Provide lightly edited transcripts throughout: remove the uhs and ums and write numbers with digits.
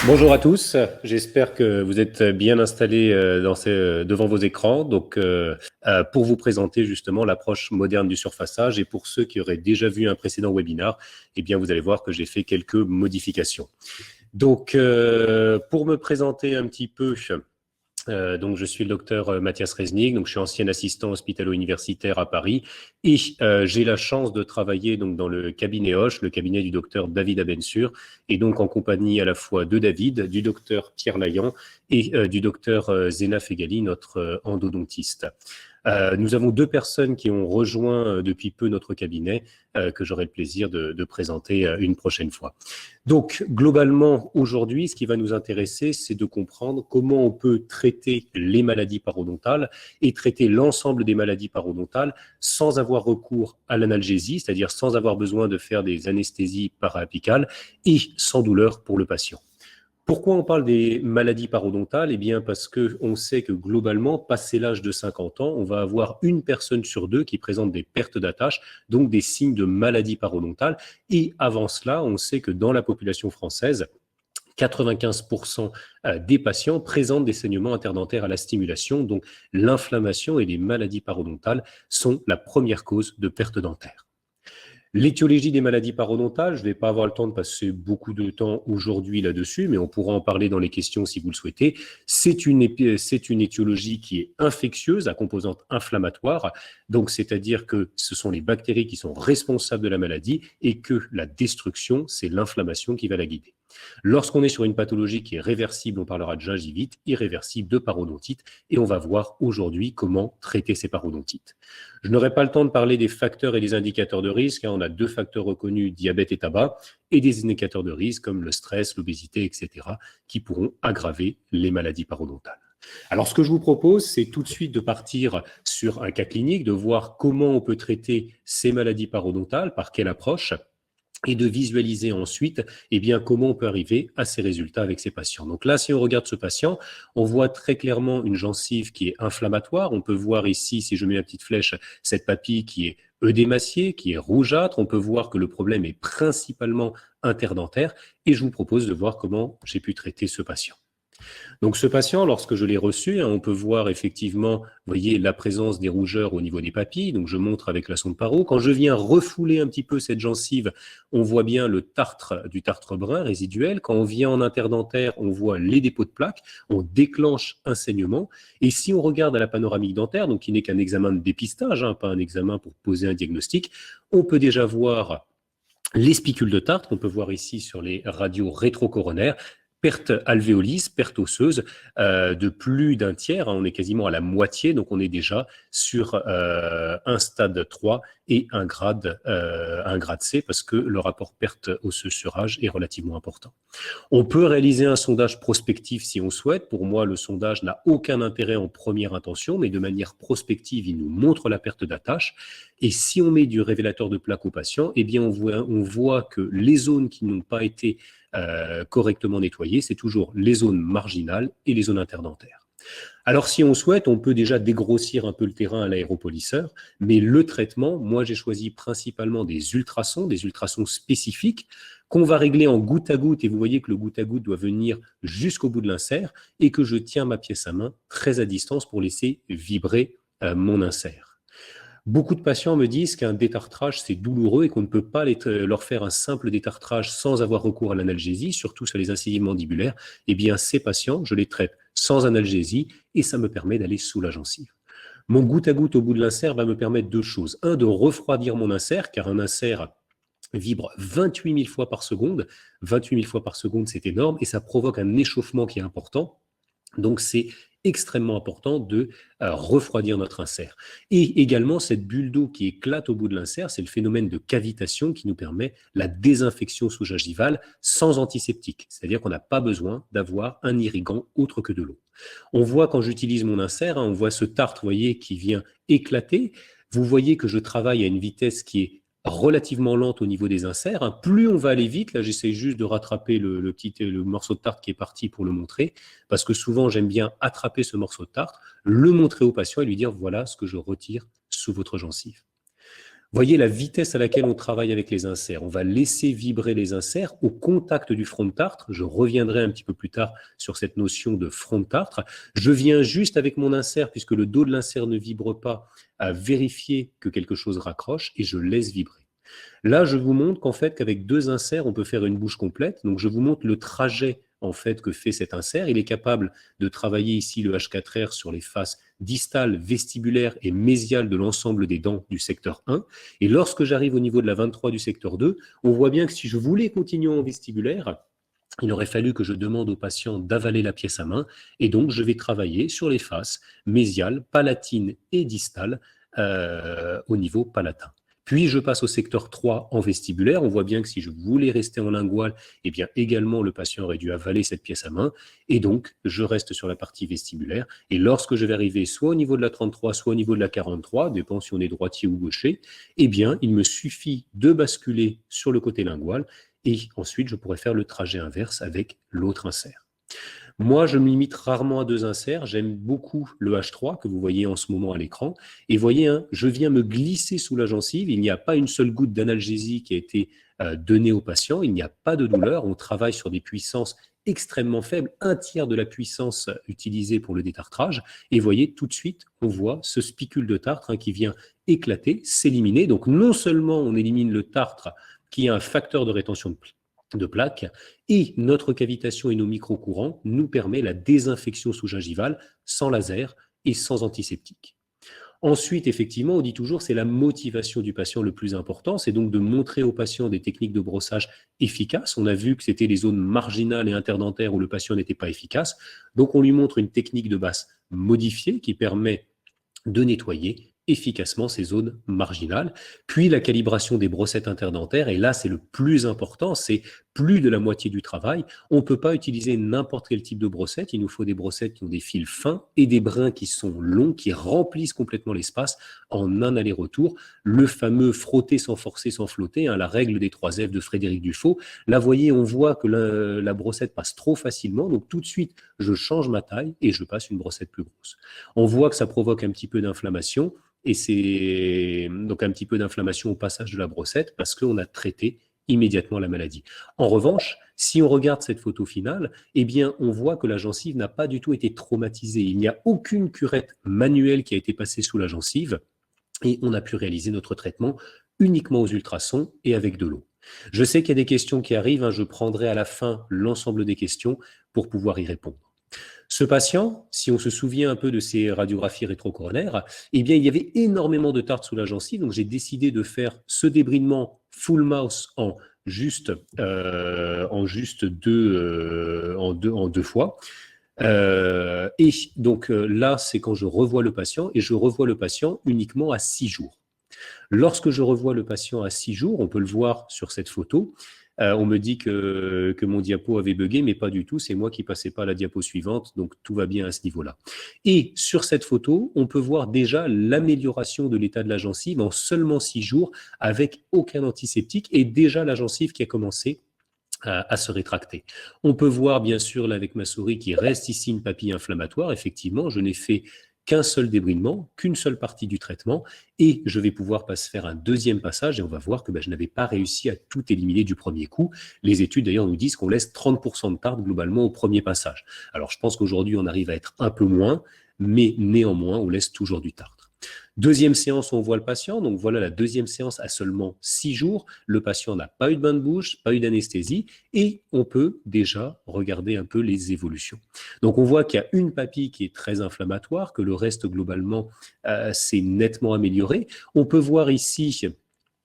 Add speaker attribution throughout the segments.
Speaker 1: Bonjour à tous, j'espère que vous êtes bien installés devant vos écrans. Pour vous présenter justement l'approche moderne du surfaçage, et pour ceux qui auraient déjà vu un précédent webinar, eh bien vous allez voir que j'ai fait quelques modifications. Pour me présenter un petit peu, je suis le docteur Mathias Reznig, donc je suis ancien assistant hospitalo-universitaire à Paris et j'ai la chance de travailler donc dans le cabinet Hoche, le cabinet du docteur David Abensur, et donc en compagnie à la fois de David, du docteur Pierre Layan et du docteur Zena Fegali, notre endodontiste. Nous avons deux personnes qui ont rejoint depuis peu notre cabinet, que j'aurai le plaisir de présenter une prochaine fois. Donc, globalement, aujourd'hui, ce qui va nous intéresser, c'est de comprendre comment on peut traiter les maladies parodontales et traiter l'ensemble des maladies parodontales sans avoir recours à l'analgésie, c'est-à-dire sans avoir besoin de faire des anesthésies para-apicales et sans douleur pour le patient. Pourquoi on parle des maladies parodontales? Eh bien, parce qu'on sait que globalement, passé l'âge de 50 ans, on va avoir une personne sur deux qui présente des pertes d'attache, donc des signes de maladie parodontale. Et avant cela, on sait que dans la population française, 95% des patients présentent des saignements interdentaires à la stimulation, donc l'inflammation et les maladies parodontales sont la première cause de perte dentaire. L'étiologie des maladies parodontales, je ne vais pas avoir le temps de passer beaucoup de temps aujourd'hui là-dessus, mais on pourra en parler dans les questions si vous le souhaitez. C'est une étiologie qui est infectieuse, à composante inflammatoire, donc c'est-à-dire que ce sont les bactéries qui sont responsables de la maladie et que la destruction, c'est l'inflammation qui va la guider. Lorsqu'on est sur une pathologie qui est réversible, on parlera de gingivite, irréversible de parodontite, et on va voir aujourd'hui comment traiter ces parodontites. Je n'aurai pas le temps de parler des facteurs et des indicateurs de risque. On a deux facteurs reconnus, diabète et tabac, et des indicateurs de risque comme le stress, l'obésité, etc., qui pourront aggraver les maladies parodontales. Alors, ce que je vous propose, c'est tout de suite de partir sur un cas clinique, de voir comment on peut traiter ces maladies parodontales, par quelle approche, et de visualiser ensuite comment on peut arriver à ces résultats avec ces patients. Donc là, si on regarde ce patient, on voit très clairement une gencive qui est inflammatoire. On peut voir ici, si je mets la petite flèche, cette papille qui est œdémaciée, qui est rougeâtre. On peut voir que le problème est principalement interdentaire, et je vous propose de voir comment j'ai pu traiter ce patient. Donc ce patient, lorsque je l'ai reçu, on peut voir effectivement, vous voyez, la présence des rougeurs au niveau des papilles. Donc je montre avec la sonde paro. Quand je viens refouler un petit peu cette gencive, on voit bien le tartre du tartre brun résiduel. Quand on vient en interdentaire, on voit les dépôts de plaques. On déclenche un saignement. Et si on regarde à la panoramique dentaire, donc qui n'est qu'un examen de dépistage, pas un examen pour poser un diagnostic, on peut déjà voir les spicules de tartre, qu'on peut voir ici sur les radios rétrocoronaires, perte alvéolise, perte osseuse de plus d'un tiers, on est quasiment à la moitié, donc on est déjà sur un stade 3 et un grade C, parce que le rapport perte osseuse sur âge est relativement important. On peut réaliser un sondage prospectif si on souhaite. Pour moi, le sondage n'a aucun intérêt en première intention, mais de manière prospective, il nous montre la perte d'attache. Et si on met du révélateur de plaque au patient, eh bien on voit que les zones qui n'ont pas été correctement nettoyées, c'est toujours les zones marginales et les zones interdentaires. Alors, si on souhaite, on peut déjà dégrossir un peu le terrain à l'aéropolisseur, mais le traitement, moi, j'ai choisi principalement des ultrasons spécifiques qu'on va régler en goutte à goutte, et vous voyez que le goutte à goutte doit venir jusqu'au bout de l'insert, et que je tiens ma pièce à main très à distance pour laisser vibrer mon insert. Beaucoup de patients me disent qu'un détartrage, c'est douloureux et qu'on ne peut pas leur faire un simple détartrage sans avoir recours à l'analgésie, surtout sur les incisives mandibulaires. Eh bien, ces patients, je les traite sans analgésie et ça me permet d'aller sous la gencive. Mon goutte à goutte au bout de l'insert va me permettre deux choses. Un, de refroidir mon insert, car un insert vibre 28 000 fois par seconde. 28 000 fois par seconde, c'est énorme et ça provoque un échauffement qui est important. Donc, c'est extrêmement important de refroidir notre insert. Et également, cette bulle d'eau qui éclate au bout de l'insert, c'est le phénomène de cavitation qui nous permet la désinfection sous-gingivale sans antiseptique. C'est-à-dire qu'on n'a pas besoin d'avoir un irrigant autre que de l'eau. On voit quand j'utilise mon insert, on voit ce tartre, vous voyez, qui vient éclater. Vous voyez que je travaille à une vitesse qui est relativement lente au niveau des inserts. Plus on va aller vite, là j'essaie juste de rattraper le morceau de tarte qui est parti pour le montrer, parce que souvent j'aime bien attraper ce morceau de tarte, le montrer au patient et lui dire voilà ce que je retire sous votre gencive. Voyez la vitesse à laquelle on travaille avec les inserts. On va laisser vibrer les inserts au contact du front de tartre. Je reviendrai un petit peu plus tard sur cette notion de front de tartre. Je viens juste avec mon insert, puisque le dos de l'insert ne vibre pas, à vérifier que quelque chose raccroche et je laisse vibrer. Là, je vous montre qu'en fait, qu'avec deux inserts, on peut faire une bouche complète. Donc, je vous montre le trajet en fait que fait cet insert. Il est capable de travailler ici le H4R sur les faces distales, vestibulaires et mésiales de l'ensemble des dents du secteur 1. Et lorsque j'arrive au niveau de la 23 du secteur 2, on voit bien que si je voulais continuer en vestibulaire, il aurait fallu que je demande au patient d'avaler la pièce à main, et donc je vais travailler sur les faces mésiales, palatines et distales au niveau palatin. Puis je passe au secteur 3 en vestibulaire. On voit bien que si je voulais rester en lingual, eh bien également le patient aurait dû avaler cette pièce à main. Et donc je reste sur la partie vestibulaire. Et lorsque je vais arriver soit au niveau de la 33, soit au niveau de la 43, dépend si on est droitier ou gaucher, eh bien il me suffit de basculer sur le côté lingual et ensuite je pourrais faire le trajet inverse avec l'autre insert. Moi, je me limite rarement à deux inserts. J'aime beaucoup le H3 que vous voyez en ce moment à l'écran. Et voyez, hein, je viens me glisser sous la gencive. Il n'y a pas une seule goutte d'analgésie qui a été donnée au patient. Il n'y a pas de douleur. On travaille sur des puissances extrêmement faibles, un tiers de la puissance utilisée pour le détartrage. Et voyez, tout de suite, on voit ce spicule de tartre qui vient éclater, s'éliminer. Donc, non seulement on élimine le tartre qui est un facteur de rétention de plaques, et notre cavitation et nos microcourants nous permet la désinfection sous-gingivale sans laser et sans antiseptique. Ensuite, effectivement, on dit toujours c'est la motivation du patient le plus important, c'est donc de montrer au patient des techniques de brossage efficaces. On a vu que c'était les zones marginales et interdentaires où le patient n'était pas efficace, donc on lui montre une technique de base modifiée qui permet de nettoyer efficacement ces zones marginales, puis la calibration des brossettes interdentaires, et là c'est le plus important, c'est plus de la moitié du travail. On ne peut pas utiliser n'importe quel type de brossette, il nous faut des brossettes qui ont des fils fins et des brins qui sont longs, qui remplissent complètement l'espace en un aller-retour. Le fameux frotter sans forcer, sans flotter, hein, la règle des 3 F de Frédéric Dufaux. Là, vous voyez, on voit que la brossette passe trop facilement, donc tout de suite, je change ma taille et je passe une brossette plus grosse. On voit que ça provoque un petit peu d'inflammation, et c'est donc un petit peu d'inflammation au passage de la brossette parce qu'on a traité immédiatement la maladie. En revanche, si on regarde cette photo finale, eh bien, on voit que la gencive n'a pas du tout été traumatisée. Il n'y a aucune curette manuelle qui a été passée sous la gencive et on a pu réaliser notre traitement uniquement aux ultrasons et avec de l'eau. Je sais qu'il y a des questions qui arrivent, hein, je prendrai à la fin l'ensemble des questions pour pouvoir y répondre. Ce patient, si on se souvient un peu de ses radiographies rétrocoronaires, eh bien, il y avait énormément de tartre sous la gencive, donc j'ai décidé de faire ce débridement full mouth en juste deux fois. Et donc là, c'est quand je revois le patient, et je revois le patient uniquement à 6 jours. Lorsque je revois le patient à 6 jours, on peut le voir sur cette photo, on me dit que mon diapo avait bugué, mais pas du tout, c'est moi qui passais pas à la diapo suivante, donc tout va bien à ce niveau-là. Et sur cette photo, on peut voir déjà l'amélioration de l'état de la gencive en seulement 6 jours, avec aucun antiseptique, et déjà la gencive qui a commencé à se rétracter. On peut voir, bien sûr, là avec ma souris, qu'il reste ici une papille inflammatoire. Effectivement, je n'ai fait qu'un seul débridement, qu'une seule partie du traitement, et je vais pouvoir faire un deuxième passage, et on va voir que je n'avais pas réussi à tout éliminer du premier coup. Les études, d'ailleurs, nous disent qu'on laisse 30% de tartre globalement au premier passage. Alors, je pense qu'aujourd'hui, on arrive à être un peu moins, mais néanmoins, on laisse toujours du tartre. Deuxième séance, on voit le patient. Donc voilà la deuxième séance à seulement 6 jours. Le patient n'a pas eu de bain de bouche, pas eu d'anesthésie, et on peut déjà regarder un peu les évolutions. Donc on voit qu'il y a une papille qui est très inflammatoire, que le reste globalement s'est nettement amélioré. On peut voir ici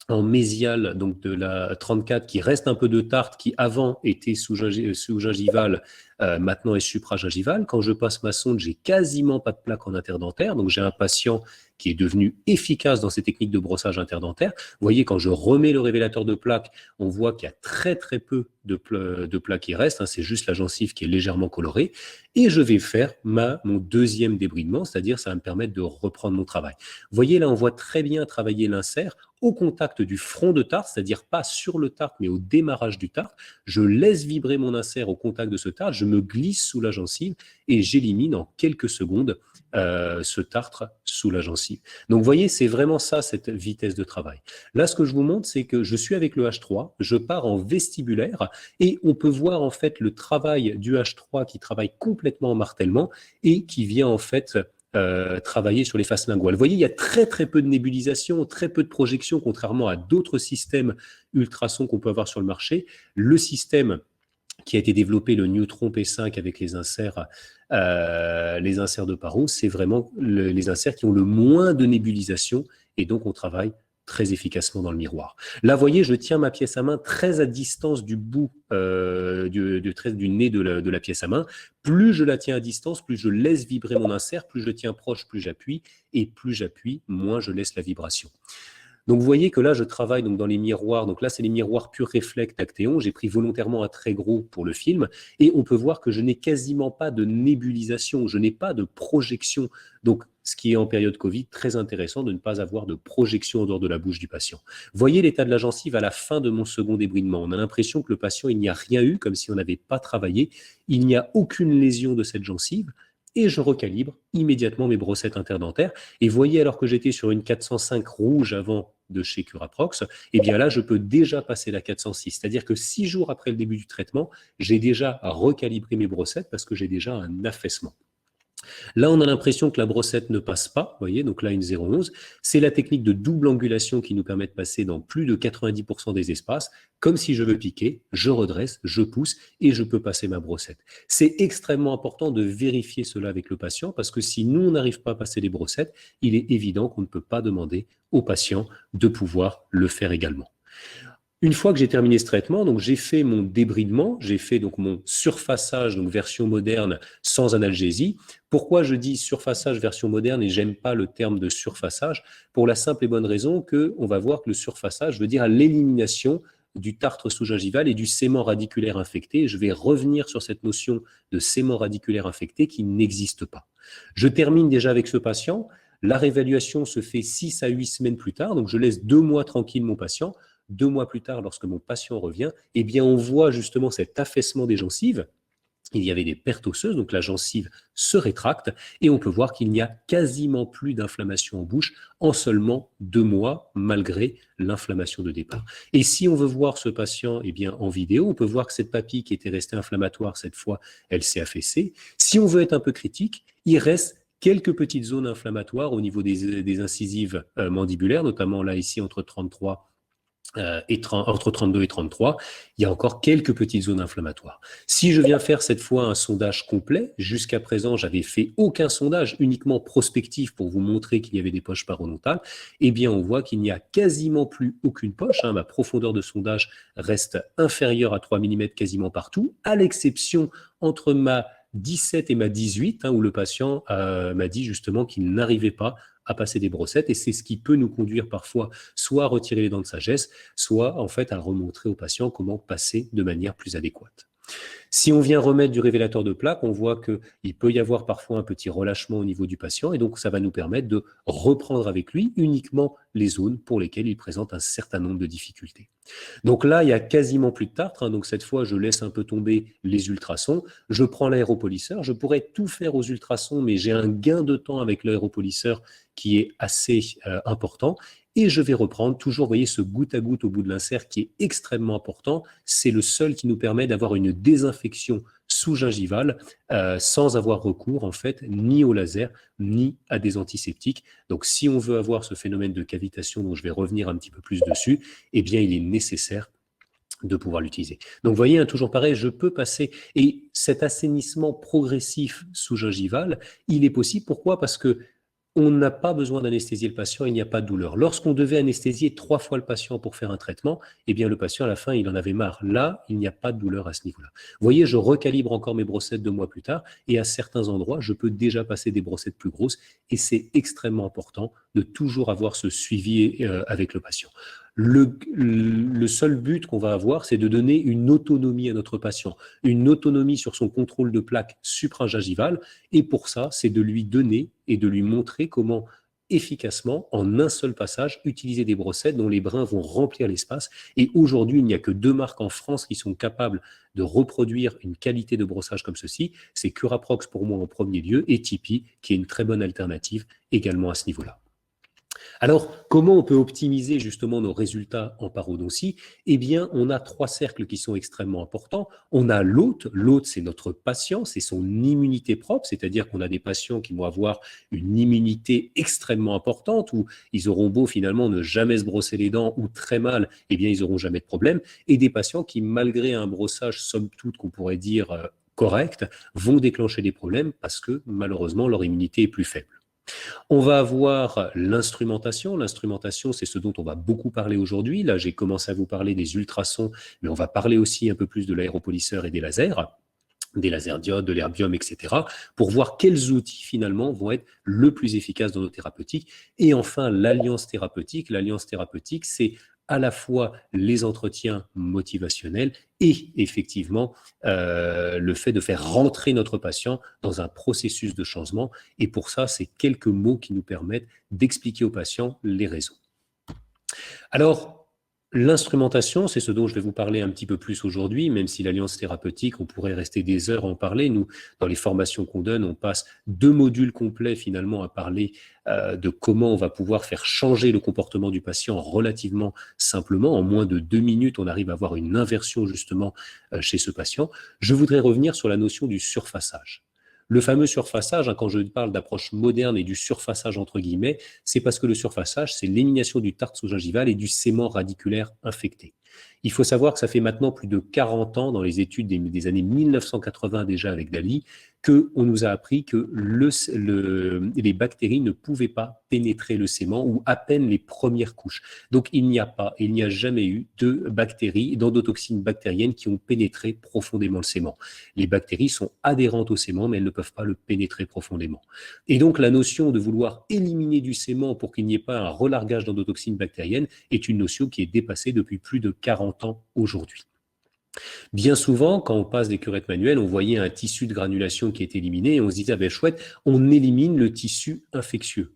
Speaker 1: en mésial, donc de la 34, qui reste un peu de tartre, qui avant était sous-gingivale, maintenant est supragingivale. Quand je passe ma sonde, j'ai quasiment pas de plaque en interdentaire, donc j'ai un patient qui est devenu efficace dans ces techniques de brossage interdentaire. Vous voyez, quand je remets le révélateur de plaques, on voit qu'il y a très très peu de plaques qui restent, hein, c'est juste la gencive qui est légèrement colorée, et je vais faire mon deuxième débridement, c'est-à-dire ça va me permettre de reprendre mon travail. Vous voyez, là, on voit très bien travailler l'insert au contact du front de tartre, c'est-à-dire pas sur le tartre, mais au démarrage du tartre. Je laisse vibrer mon insert au contact de ce tartre, je me glisse sous la gencive et j'élimine en quelques secondes ce tartre sous la gencive. Donc, vous voyez, c'est vraiment ça, cette vitesse de travail. Là, ce que je vous montre, c'est que je suis avec le H3, je pars en vestibulaire et on peut voir en fait le travail du H3 qui travaille complètement en martèlement et qui vient en fait travailler sur les faces linguales. Vous voyez, il y a très très peu de nébulisation, très peu de projection, contrairement à d'autres systèmes ultrasons qu'on peut avoir sur le marché. Le système qui a été développé, le Neutron P5 avec les inserts de Parot, c'est vraiment les inserts qui ont le moins de nébulisation et donc on travaille très efficacement dans le miroir. Là, vous voyez, je tiens ma pièce à main très à distance du bout du nez de la pièce à main. Plus je la tiens à distance, plus je laisse vibrer mon insert, plus je tiens proche, plus j'appuie, et plus j'appuie, moins je laisse la vibration. Donc, vous voyez que là, je travaille donc dans les miroirs. Donc là, c'est les miroirs pur réflex Actéon. J'ai pris volontairement un très gros pour le film. Et on peut voir que je n'ai quasiment pas de nébulisation. Je n'ai pas de projection. Donc, ce qui est en période Covid, très intéressant de ne pas avoir de projection en dehors de la bouche du patient. Voyez l'état de la gencive à la fin de mon second débridement. On a l'impression que le patient, il n'y a rien eu, comme si on n'avait pas travaillé. Il n'y a aucune lésion de cette gencive. Et je recalibre immédiatement mes brossettes interdentaires. Et voyez, alors que j'étais sur une 405 rouge avant de chez Curaprox, eh bien là, je peux déjà passer la 406. C'est-à-dire que 6 jours après le début du traitement, j'ai déjà recalibré mes brossettes parce que j'ai déjà un affaissement. Là, on a l'impression que la brossette ne passe pas, vous voyez, donc là, une 0,11. C'est la technique de double angulation qui nous permet de passer dans plus de 90% des espaces. Comme si je veux piquer, je redresse, je pousse et je peux passer ma brossette. C'est extrêmement important de vérifier cela avec le patient parce que si nous, on n'arrive pas à passer les brossettes, il est évident qu'on ne peut pas demander au patient de pouvoir le faire également. Une fois que j'ai terminé ce traitement, donc j'ai fait mon débridement, j'ai fait donc mon surfaçage, donc version moderne sans analgésie. Pourquoi je dis surfaçage version moderne et j'aime pas le terme de surfaçage? Pour la simple et bonne raison que on va voir que le surfaçage veut dire l'élimination du tartre sous-gingival et du sément radiculaire infecté. Je vais revenir sur cette notion de sément radiculaire infecté qui n'existe pas. Je termine déjà avec ce patient. La réévaluation se fait 6 à 8 semaines plus tard, donc je laisse 2 mois tranquille mon patient. 2 mois plus tard, lorsque mon patient revient, eh bien, on voit justement cet affaissement des gencives. Il y avait des pertes osseuses, donc la gencive se rétracte et on peut voir qu'il n'y a quasiment plus d'inflammation en bouche en seulement 2 mois, malgré l'inflammation de départ. Et si on veut voir ce patient eh bien, en vidéo, on peut voir que cette papille qui était restée inflammatoire, cette fois, elle s'est affaissée. Si on veut être un peu critique, il reste quelques petites zones inflammatoires au niveau des incisives mandibulaires, notamment là ici entre 33 entre 32 et 33, il y a encore quelques petites zones inflammatoires. Si je viens faire cette fois un sondage complet, jusqu'à présent, j'avais fait aucun sondage, uniquement prospectif pour vous montrer qu'il y avait des poches parodontales, eh bien, on voit qu'il n'y a quasiment plus aucune poche. Ma profondeur de sondage reste inférieure à 3 mm quasiment partout, à l'exception entre ma 17 et ma 18, où le patient m'a dit justement qu'il n'arrivait pas à passer des brossettes, et c'est ce qui peut nous conduire parfois soit à retirer les dents de sagesse, soit en fait à remontrer au patient comment passer de manière plus adéquate. Si on vient remettre du révélateur de plaque, on voit qu'il peut y avoir parfois un petit relâchement au niveau du patient et donc ça va nous permettre de reprendre avec lui uniquement les zones pour lesquelles il présente un certain nombre de difficultés. Donc là, il y a quasiment plus de tartre, donc cette fois, je laisse un peu tomber les ultrasons, je prends l'aéropolisseur, je pourrais tout faire aux ultrasons, mais j'ai un gain de temps avec l'aéropolisseur qui est assez important. Et je vais reprendre toujours, vous voyez, ce goutte à goutte au bout de l'insert qui est extrêmement important. C'est le seul qui nous permet d'avoir une désinfection sous-gingivale sans avoir recours, en fait, ni au laser, ni à des antiseptiques. Donc, si on veut avoir ce phénomène de cavitation dont je vais revenir un petit peu plus dessus, eh bien, il est nécessaire de pouvoir l'utiliser. Donc, vous voyez, toujours pareil, je peux passer. Et cet assainissement progressif sous-gingival, il est possible. Pourquoi? Parce que on n'a pas besoin d'anesthésier le patient, il n'y a pas de douleur. Lorsqu'on devait anesthésier 3 fois le patient pour faire un traitement, eh bien le patient à la fin, il en avait marre. Là, il n'y a pas de douleur à ce niveau-là. Vous voyez, je recalibre encore mes brossettes 2 mois plus tard et à certains endroits, je peux déjà passer des brossettes plus grosses et c'est extrêmement important de toujours avoir ce suivi avec le patient. Le seul but qu'on va avoir, c'est de donner une autonomie à notre patient, une autonomie sur son contrôle de plaque supragingivale. Et pour ça, c'est de lui donner et de lui montrer comment efficacement en un seul passage, utiliser des brossettes dont les brins vont remplir l'espace. Et aujourd'hui, il n'y a que 2 marques en France qui sont capables de reproduire une qualité de brossage comme ceci. C'est Curaprox pour moi en premier lieu et Tipeee qui est une très bonne alternative également à ce niveau-là. Alors, comment on peut optimiser justement nos résultats en parodontie? Eh bien, on a 3 cercles qui sont extrêmement importants. On a l'hôte. L'hôte, c'est notre patient, c'est son immunité propre, c'est-à-dire qu'on a des patients qui vont avoir une immunité extrêmement importante où ils auront beau finalement ne jamais se brosser les dents ou très mal, eh bien, ils n'auront jamais de problème. Et des patients qui, malgré un brossage somme toute qu'on pourrait dire correct, vont déclencher des problèmes parce que malheureusement leur immunité est plus faible. On va avoir l'instrumentation. L'instrumentation, c'est ce dont on va beaucoup parler aujourd'hui. Là, j'ai commencé à vous parler des ultrasons, mais on va parler aussi un peu plus de l'aéropolisseur et des lasers diodes, de l'herbium, etc., pour voir quels outils finalement vont être le plus efficaces dans nos thérapeutiques. Et enfin, l'alliance thérapeutique. L'alliance thérapeutique, c'est à la fois les entretiens motivationnels et effectivement le fait de faire rentrer notre patient dans un processus de changement. Et pour ça, c'est quelques mots qui nous permettent d'expliquer aux patients les raisons. Alors, l'instrumentation, c'est ce dont je vais vous parler un petit peu plus aujourd'hui, même si l'alliance thérapeutique, on pourrait rester des heures à en parler. Nous, dans les formations qu'on donne, on passe 2 modules complets finalement à parler de comment on va pouvoir faire changer le comportement du patient relativement simplement. En moins de 2 minutes, on arrive à avoir une inversion justement chez ce patient. Je voudrais revenir sur la notion du surfaçage. Le fameux surfaçage, quand je parle d'approche moderne et du surfaçage entre guillemets, c'est parce que le surfaçage, c'est l'élimination du tartre sous-gingival et du sément radiculaire infecté. Il faut savoir que ça fait maintenant plus de 40 ans, dans les études des années 1980 déjà avec Dali, qu'on nous a appris que les bactéries ne pouvaient pas pénétrer le sément ou à peine les premières couches. Donc il n'y a jamais eu de bactéries, d'endotoxines bactériennes qui ont pénétré profondément le sément. Les bactéries sont adhérentes au sément, mais elles ne peuvent pas le pénétrer profondément. Et donc la notion de vouloir éliminer du sément pour qu'il n'y ait pas un relargage d'endotoxines bactériennes est une notion qui est dépassée depuis plus de 40 ans aujourd'hui. Bien souvent, quand on passe des curettes manuelles, on voyait un tissu de granulation qui est éliminé et on se disait, ah ben chouette, on élimine le tissu infectieux.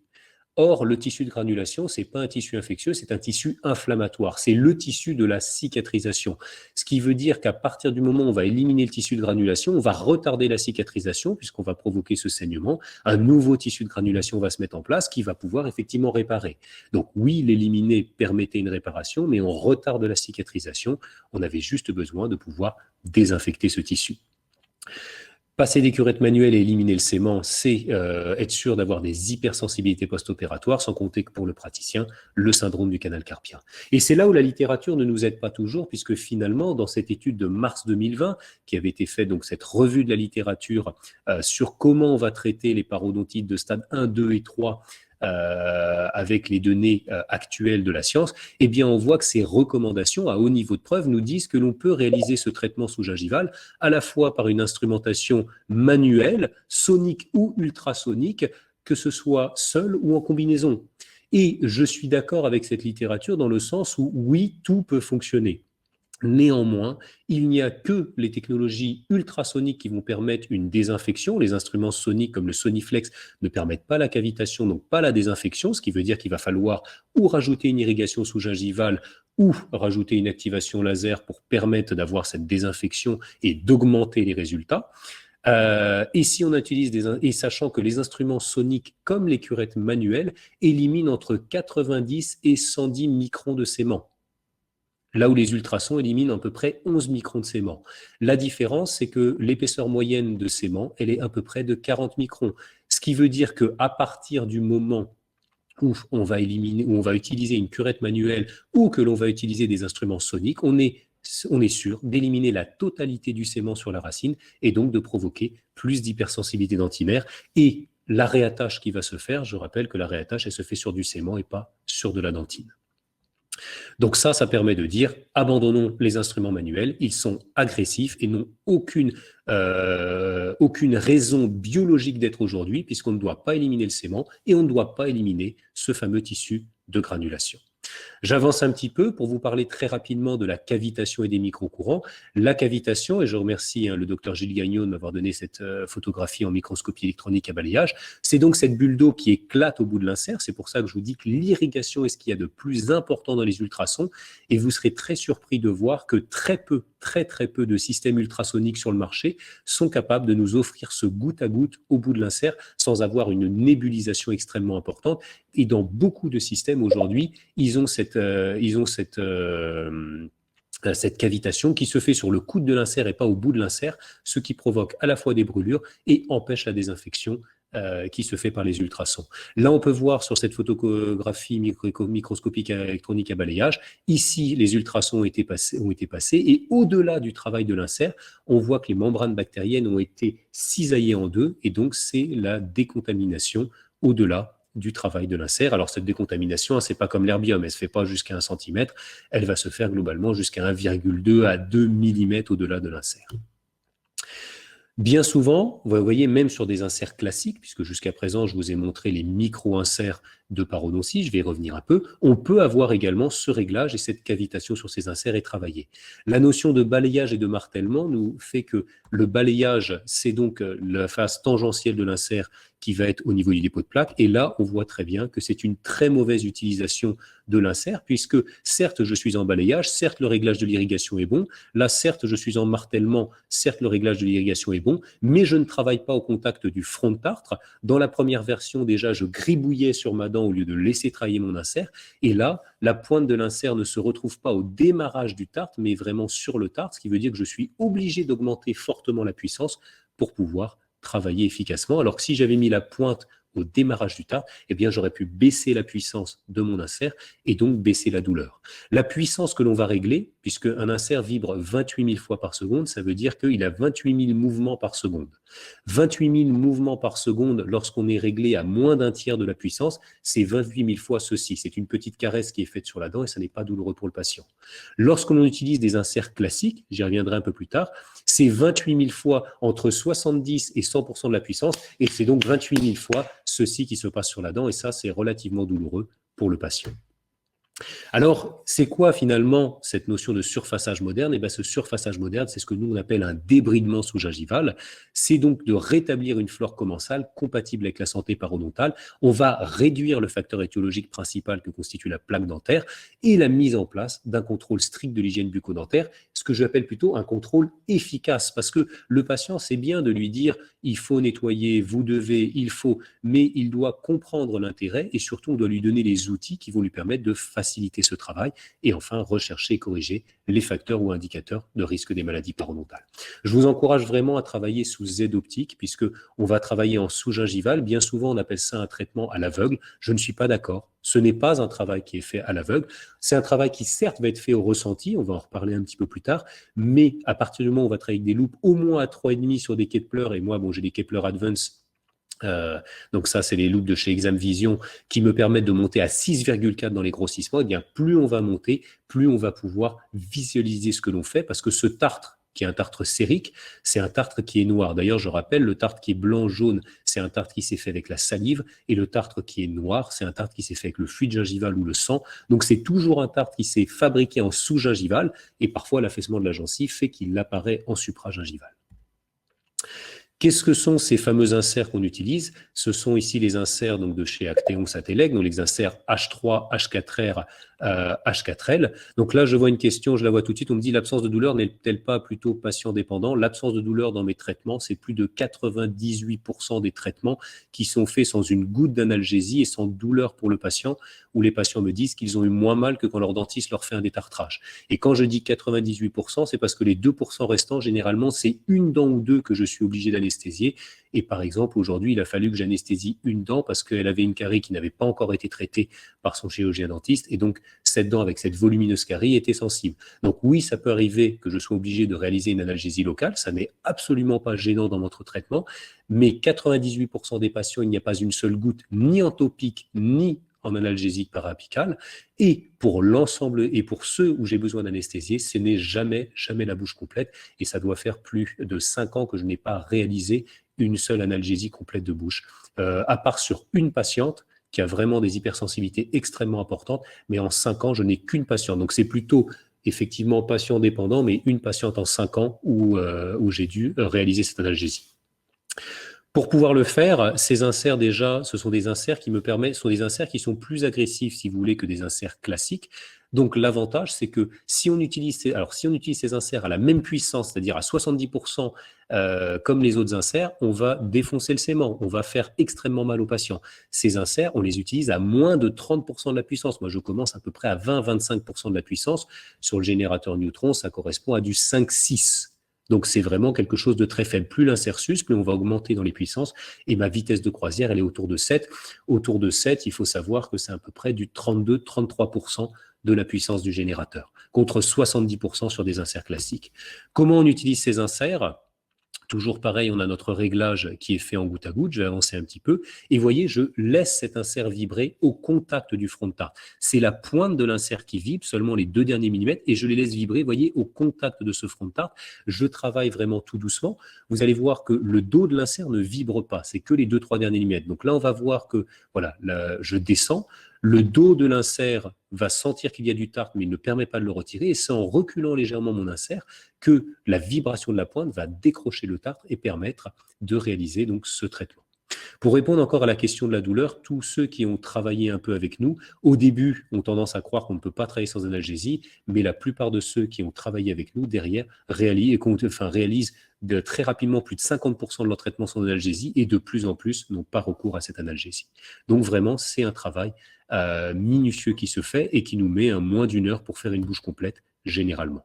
Speaker 1: Or, le tissu de granulation, c'est pas un tissu infectieux, c'est un tissu inflammatoire. C'est le tissu de la cicatrisation. Ce qui veut dire qu'à partir du moment où on va éliminer le tissu de granulation, on va retarder la cicatrisation puisqu'on va provoquer ce saignement. Un nouveau tissu de granulation va se mettre en place qui va pouvoir effectivement réparer. Donc oui, l'éliminer permettait une réparation, mais on retarde la cicatrisation. On avait juste besoin de pouvoir désinfecter ce tissu. Passer des curettes manuelles et éliminer le sément, c'est être sûr d'avoir des hypersensibilités post-opératoires, sans compter que pour le praticien, le syndrome du canal carpien. Et c'est là où la littérature ne nous aide pas toujours, puisque finalement, dans cette étude de mars 2020, qui avait été faite, donc cette revue de la littérature sur comment on va traiter les parodontites de stade 1, 2 et 3, avec les données actuelles de la science, eh bien, on voit que ces recommandations à haut niveau de preuve nous disent que l'on peut réaliser ce traitement sous-gingival à la fois par une instrumentation manuelle, sonique ou ultrasonique, que ce soit seul ou en combinaison. Et je suis d'accord avec cette littérature dans le sens où, oui, tout peut fonctionner. Néanmoins, il n'y a que les technologies ultrasoniques qui vont permettre une désinfection. Les instruments soniques comme le Soniflex ne permettent pas la cavitation, donc pas la désinfection, ce qui veut dire qu'il va falloir ou rajouter une irrigation sous-gingivale ou rajouter une activation laser pour permettre d'avoir cette désinfection et d'augmenter les résultats. Et si on utilise et sachant que les instruments soniques comme les curettes manuelles éliminent entre 90 et 110 microns de sément. Là où les ultrasons éliminent à peu près 11 microns de sément. La différence, c'est que l'épaisseur moyenne de sément, elle est à peu près de 40 microns. Ce qui veut dire qu'à partir du moment où on va utiliser une curette manuelle ou que l'on va utiliser des instruments soniques, on est sûr d'éliminer la totalité du sément sur la racine et donc de provoquer plus d'hypersensibilité dentimaire. Et la réattache qui va se faire, je rappelle que la réattache, elle se fait sur du sément et pas sur de la dentine. Donc ça permet de dire, abandonnons les instruments manuels, ils sont agressifs et n'ont aucune raison biologique d'être aujourd'hui, puisqu'on ne doit pas éliminer le sément et on ne doit pas éliminer ce fameux tissu de granulation. J'avance un petit peu pour vous parler très rapidement de la cavitation et des microcourants. La cavitation, et je remercie le docteur Gilles Gagnon de m'avoir donné cette photographie en microscopie électronique à balayage, c'est donc cette bulle d'eau qui éclate au bout de l'insert. C'est pour ça que je vous dis que l'irrigation est ce qu'il y a de plus important dans les ultrasons, et vous serez très surpris de voir que très peu, très très peu de systèmes ultrasoniques sur le marché sont capables de nous offrir ce goutte à goutte au bout de l'insert sans avoir une nébulisation extrêmement importante. Et dans beaucoup de systèmes aujourd'hui, ils ont cette cavitation qui se fait sur le coude de l'insert et pas au bout de l'insert, ce qui provoque à la fois des brûlures et empêche la désinfection qui se fait par les ultrasons. Là, on peut voir sur cette photographie microscopique électronique à balayage, ici, les ultrasons ont été passés et au-delà du travail de l'insert, on voit que les membranes bactériennes ont été cisaillées en deux et donc c'est la décontamination au-delà du travail de l'insert. Alors cette décontamination, c'est pas comme l'herbium, elle se fait pas jusqu'à 1 centimètre, elle va se faire globalement jusqu'à 1,2 à 2 mm au-delà de l'insert. Bien souvent, vous voyez, même sur des inserts classiques, puisque jusqu'à présent, je vous ai montré les micro-inserts de parodontie, je vais y revenir un peu, on peut avoir également ce réglage et cette cavitation sur ces inserts et travailler. La notion de balayage et de martèlement nous fait que le balayage, c'est donc la face tangentielle de l'insert qui va être au niveau du dépôt de plaque. Et là, on voit très bien que c'est une très mauvaise utilisation de l'insert, puisque certes, je suis en balayage, certes, le réglage de l'irrigation est bon. Là, certes, je suis en martèlement, certes, le réglage de l'irrigation est bon, mais je ne travaille pas au contact du front de tartre. Dans la première version, déjà, je gribouillais sur ma dent au lieu de laisser travailler mon insert. Et là, la pointe de l'insert ne se retrouve pas au démarrage du tartre, mais vraiment sur le tartre, ce qui veut dire que je suis obligé d'augmenter fortement la puissance pour pouvoir travailler efficacement. Alors que si j'avais mis la pointe au démarrage du tartre, eh bien, j'aurais pu baisser la puissance de mon insert et donc baisser la douleur. La puissance que l'on va régler, puisque un insert vibre 28 000 fois par seconde, ça veut dire qu'il a 28 000 mouvements par seconde. 28 000 mouvements par seconde, lorsqu'on est réglé à moins d'un tiers de la puissance, c'est 28 000 fois ceci. C'est une petite caresse qui est faite sur la dent et ça n'est pas douloureux pour le patient. Lorsqu'on utilise des inserts classiques, j'y reviendrai un peu plus tard, c'est 28 000 fois entre 70 et 100% de la puissance et c'est donc 28 000 fois ceci qui se passe sur la dent et ça, c'est relativement douloureux pour le patient. Alors, c'est quoi finalement cette notion de surfaçage moderne? Eh bien, ce surfaçage moderne, c'est ce que nous on appelle un débridement sous-gingival. C'est donc de rétablir une flore commensale compatible avec la santé parodontale. On va réduire le facteur étiologique principal que constitue la plaque dentaire et la mise en place d'un contrôle strict de l'hygiène bucco-dentaire, ce que j'appelle plutôt un contrôle efficace, parce que le patient, c'est bien de lui dire il faut nettoyer, vous devez, il faut, mais il doit comprendre l'intérêt et surtout on doit lui donner les outils qui vont lui permettre de faciliter ce travail et enfin rechercher et corriger les facteurs ou indicateurs de risque des maladies parodontales. Je vous encourage vraiment à travailler sous Z-optique puisque on va travailler en sous-gingival. Bien souvent, on appelle ça un traitement à l'aveugle. Je ne suis pas d'accord. Ce n'est pas un travail qui est fait à l'aveugle. C'est un travail qui, certes, va être fait au ressenti. On va en reparler un petit peu plus tard. Mais à partir du moment où on va travailler avec des loupes au moins à 3,5 sur des Kepler, et moi, j'ai des Kepler Advance. Donc ça, c'est les loupes de chez Exam Vision qui me permettent de monter à 6,4 dans les grossissements. Et bien, plus on va monter, plus on va pouvoir visualiser ce que l'on fait parce que ce tartre, qui est un tartre sérique, c'est un tartre qui est noir. D'ailleurs, je rappelle, le tartre qui est blanc-jaune, c'est un tartre qui s'est fait avec la salive et le tartre qui est noir, c'est un tartre qui s'est fait avec le fluide gingival ou le sang. Donc, c'est toujours un tartre qui s'est fabriqué en sous-gingival et parfois l'affaissement de la gencive fait qu'il apparaît en supragingival. Qu'est-ce que sont ces fameux inserts qu'on utilise? Ce sont ici les inserts donc, de chez Actéon Satellec, donc les inserts H3, H4R, H4L. Donc là, je vois une question, je la vois tout de suite. On me dit l'absence de douleur n'est-elle pas plutôt patient dépendant? L'absence de douleur dans mes traitements, c'est plus de 98% des traitements qui sont faits sans une goutte d'analgésie et sans douleur pour le patient, où les patients me disent qu'ils ont eu moins mal que quand leur dentiste leur fait un détartrage. Et quand je dis 98%, c'est parce que les 2% restants, généralement, c'est une dent ou deux que je suis obligé d'anesthésier. Et par exemple, aujourd'hui, il a fallu que j'anesthésie une dent parce qu'elle avait une carie qui n'avait pas encore été traitée par son chirurgien dentiste. Et donc, cette dent avec cette volumineuse carie était sensible. Donc oui, ça peut arriver que je sois obligé de réaliser une analgésie locale. Ça n'est absolument pas gênant dans notre traitement. Mais 98% des patients, il n'y a pas une seule goutte, ni en topique, ni en analgésique parapicale. Et pour l'ensemble, et pour ceux où j'ai besoin d'anesthésier, ce n'est jamais la bouche complète. Et ça doit faire plus de 5 ans que je n'ai pas réalisé une seule analgésie complète de bouche. À part sur une patiente qui a vraiment des hypersensibilités extrêmement importantes, mais en 5 ans, je n'ai qu'une patiente. Donc c'est plutôt effectivement patient dépendant, mais une patiente en 5 ans où j'ai dû réaliser cette analgésie. Pour pouvoir le faire, ces inserts déjà, ce sont des inserts qui me permettent, sont des inserts qui sont plus agressifs, si vous voulez, que des inserts classiques. Donc l'avantage, c'est que si on utilise ces inserts à la même puissance, c'est-à-dire à 70% comme les autres inserts, on va défoncer le sément, on va faire extrêmement mal aux patients. Ces inserts, on les utilise à moins de 30% de la puissance. Moi, je commence à peu près à 20-25% de la puissance. Sur le générateur Neutron, ça correspond à du 5-6. Donc, c'est vraiment quelque chose de très faible. Plus l'insert s'use, plus on va augmenter dans les puissances. Et ma vitesse de croisière, elle est autour de 7. Autour de 7, il faut savoir que c'est à peu près du 32-33% de la puissance du générateur, contre 70% sur des inserts classiques. Comment on utilise ces inserts ? Toujours pareil, on a notre réglage qui est fait en goutte à goutte. Je vais avancer un petit peu. Et vous voyez, je laisse cet insert vibrer au contact du front de tarte. C'est la pointe de l'insert qui vibre, seulement les 2 derniers millimètres, et je les laisse vibrer, vous voyez, au contact de ce front de tarte. Je travaille vraiment tout doucement. Vous allez voir que le dos de l'insert ne vibre pas. C'est que les 2-3 derniers millimètres. Donc là, on va voir que, voilà, là, je descends. Le dos de l'insert va sentir qu'il y a du tartre, mais il ne permet pas de le retirer. Et c'est en reculant légèrement mon insert que la vibration de la pointe va décrocher le tartre et permettre de réaliser donc ce traitement. Pour répondre encore à la question de la douleur, tous ceux qui ont travaillé un peu avec nous, au début, ont tendance à croire qu'on ne peut pas travailler sans analgésie, mais la plupart de ceux qui ont travaillé avec nous, derrière, réalisent très rapidement plus de 50% de leur traitement sans analgésie et de plus en plus n'ont pas recours à cette analgésie. Donc vraiment, c'est un travail minutieux qui se fait et qui nous met moins d'1 heure pour faire une bouche complète, généralement.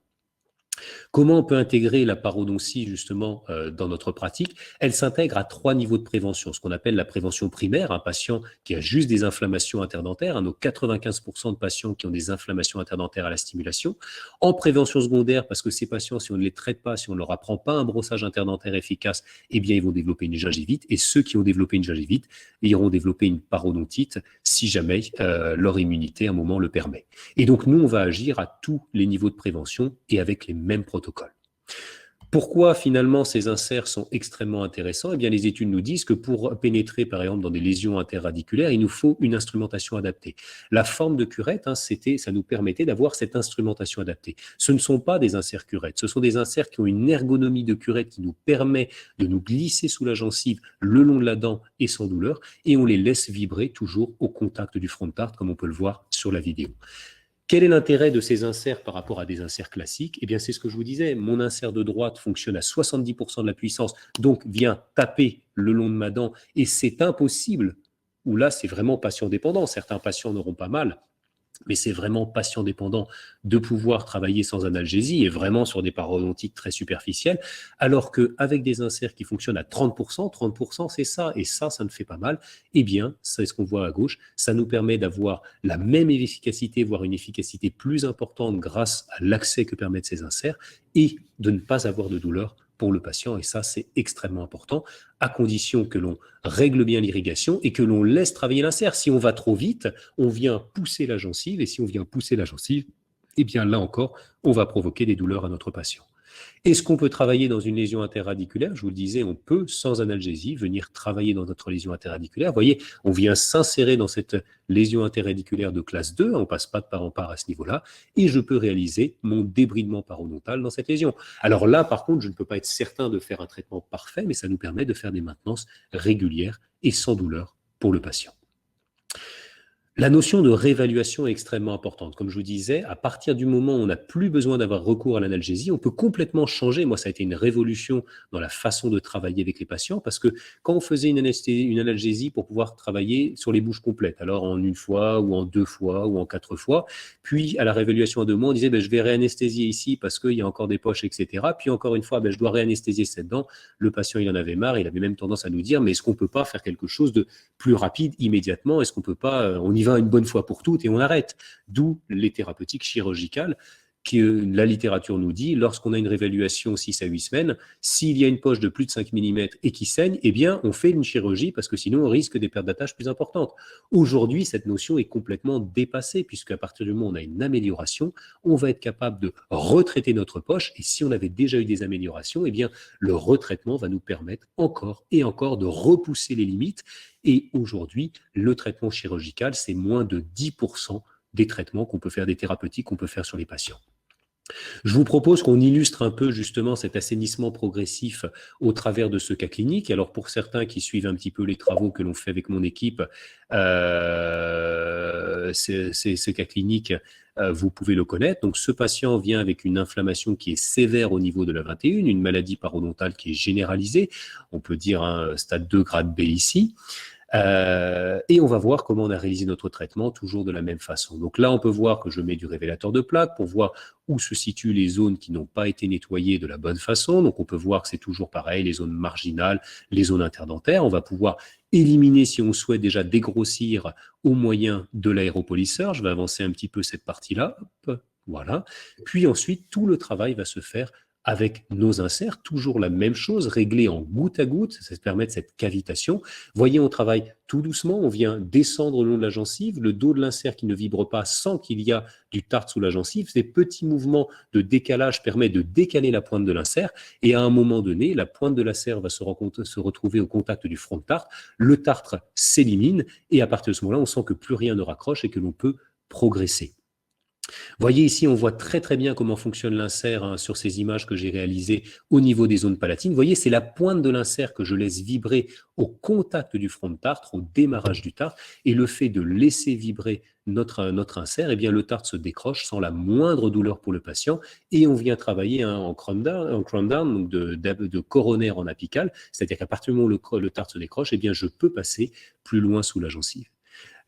Speaker 1: Comment on peut intégrer la parodontie justement dans notre pratique? Elle s'intègre à 3 niveaux de prévention, ce qu'on appelle la prévention primaire, un patient qui a juste des inflammations interdentaires, nos 95% de patients qui ont des inflammations interdentaires à la stimulation. En prévention secondaire, parce que ces patients, si on ne les traite pas, si on ne leur apprend pas un brossage interdentaire efficace, eh bien ils vont développer une gingivite, et ceux qui ont développé une gingivite iront développer une parodontite si jamais leur immunité à un moment le permet. Et donc nous, on va agir à tous les niveaux de prévention et avec les mêmes protocoles. Pourquoi finalement ces inserts sont extrêmement intéressants? Eh bien, les études nous disent que pour pénétrer par exemple dans des lésions interradiculaires, il nous faut une instrumentation adaptée. La forme de curette, ça nous permettait d'avoir cette instrumentation adaptée. Ce ne sont pas des inserts curettes, ce sont des inserts qui ont une ergonomie de curette qui nous permet de nous glisser sous la gencive le long de la dent et sans douleur, et on les laisse vibrer toujours au contact du front de tarte, comme on peut le voir sur la vidéo. Quel est l'intérêt de ces inserts par rapport à des inserts classiques? Eh bien, c'est ce que je vous disais. Mon insert de droite fonctionne à 70% de la puissance, donc vient taper le long de ma dent, et c'est impossible. Ou là, c'est vraiment patient dépendant. Certains patients n'auront pas mal, mais c'est vraiment patient dépendant de pouvoir travailler sans analgésie et vraiment sur des parodontites très superficielles, alors qu'avec des inserts qui fonctionnent à 30%, 30% c'est ça, et ça ne fait pas mal, eh bien, c'est ce qu'on voit à gauche, ça nous permet d'avoir la même efficacité, voire une efficacité plus importante grâce à l'accès que permettent ces inserts, et de ne pas avoir de douleur pour le patient, et ça, c'est extrêmement important, à condition que l'on règle bien l'irrigation et que l'on laisse travailler l'insert. Si on va trop vite, on vient pousser la gencive, et si on vient pousser la gencive, eh bien là encore, on va provoquer des douleurs à notre patient. Est-ce qu'on peut travailler dans une lésion interradiculaire? Je vous le disais, on peut, sans analgésie, venir travailler dans notre lésion interradiculaire. Vous voyez, on vient s'insérer dans cette lésion interradiculaire de classe 2, on ne passe pas de part en part à ce niveau-là, et je peux réaliser mon débridement parodontal dans cette lésion. Alors là, par contre, je ne peux pas être certain de faire un traitement parfait, mais ça nous permet de faire des maintenances régulières et sans douleur pour le patient. La notion de réévaluation est extrêmement importante. Comme je vous disais, à partir du moment où on n'a plus besoin d'avoir recours à l'analgésie, on peut complètement changer. Moi, ça a été une révolution dans la façon de travailler avec les patients, parce que quand on faisait une analgésie pour pouvoir travailler sur les bouches complètes, alors en 1 fois ou en 2 fois ou en 4 fois, puis à la réévaluation à 2 mois, on disait je vais réanesthésier ici parce qu'il y a encore des poches, etc. Puis encore une fois, je dois réanesthésier cette dent. Le patient, il en avait marre, il avait même tendance à nous dire mais est-ce qu'on ne peut pas faire quelque chose de plus rapide immédiatement? Est-ce qu'on ne peut pas, on y va une bonne fois pour toutes et on arrête? D'où les thérapeutiques chirurgicales que la littérature nous dit, lorsqu'on a une réévaluation 6 à 8 semaines, s'il y a une poche de plus de 5 mm et qui saigne, eh bien, on fait une chirurgie parce que sinon, on risque des pertes d'attache plus importantes. Aujourd'hui, cette notion est complètement dépassée puisqu'à partir du moment où on a une amélioration, on va être capable de retraiter notre poche et si on avait déjà eu des améliorations, eh bien, le retraitement va nous permettre encore et encore de repousser les limites. Et aujourd'hui, le traitement chirurgical, c'est moins de 10% des traitements qu'on peut faire, des thérapeutiques qu'on peut faire sur les patients. Je vous propose qu'on illustre un peu justement cet assainissement progressif au travers de ce cas clinique. Alors pour certains qui suivent un petit peu les travaux que l'on fait avec mon équipe, ce cas clinique, vous pouvez le connaître. Donc ce patient vient avec une inflammation qui est sévère au niveau de la 21, une maladie parodontale qui est généralisée, on peut dire un stade 2 grade B ici. Et on va voir comment on a réalisé notre traitement, toujours de la même façon. Donc là, on peut voir que je mets du révélateur de plaque pour voir où se situent les zones qui n'ont pas été nettoyées de la bonne façon. Donc on peut voir que c'est toujours pareil, les zones marginales, les zones interdentaires. On va pouvoir éliminer, si on souhaite déjà dégrossir au moyen de l'aéropolisseur. Je vais avancer un petit peu cette partie-là. Hop, voilà. Puis ensuite, tout le travail va se faire avec nos inserts, toujours la même chose, réglée en goutte à goutte, ça permet de cette cavitation. Voyez, on travaille tout doucement, on vient descendre le long de la gencive, le dos de l'insert qui ne vibre pas sans qu'il y a du tartre sous la gencive. Ces petits mouvements de décalage permettent de décaler la pointe de l'insert et à un moment donné, la pointe de l'insert va se retrouver au contact du front de tartre, le tartre s'élimine et à partir de ce moment-là, on sent que plus rien ne raccroche et que l'on peut progresser. Voyez ici, on voit très très bien comment fonctionne l'insert sur ces images que j'ai réalisées au niveau des zones palatines. Vous voyez, c'est la pointe de l'insert que je laisse vibrer au contact du front de tartre, au démarrage du tartre, et le fait de laisser vibrer notre insert, eh bien le tartre se décroche sans la moindre douleur pour le patient, et on vient travailler en crown down, donc de coronaire en apical, c'est-à-dire qu'à partir du moment où le tartre se décroche, eh bien je peux passer plus loin sous la gencive.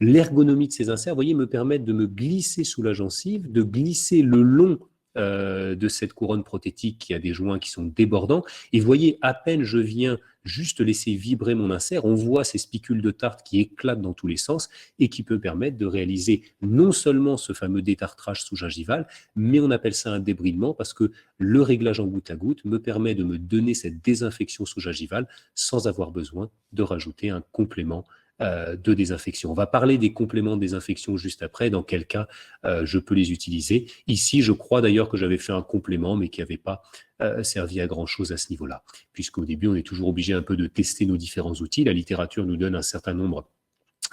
Speaker 1: L'ergonomie de ces inserts, vous voyez, me permettent de me glisser sous la gencive, de glisser le long de cette couronne prothétique qui a des joints qui sont débordants. Et vous voyez, à peine je viens juste laisser vibrer mon insert, on voit ces spicules de tartre qui éclatent dans tous les sens et qui peut permettre de réaliser non seulement ce fameux détartrage sous-gingival, mais on appelle ça un débridement parce que le réglage en goutte à goutte me permet de me donner cette désinfection sous-gingivale sans avoir besoin de rajouter un complément de désinfection. On va parler des compléments de désinfection juste après, dans quel cas je peux les utiliser. Ici, je crois d'ailleurs que j'avais fait un complément, mais qui n'avait pas servi à grand-chose à ce niveau-là, puisqu'au début, on est toujours obligé un peu de tester nos différents outils. La littérature nous donne un certain nombre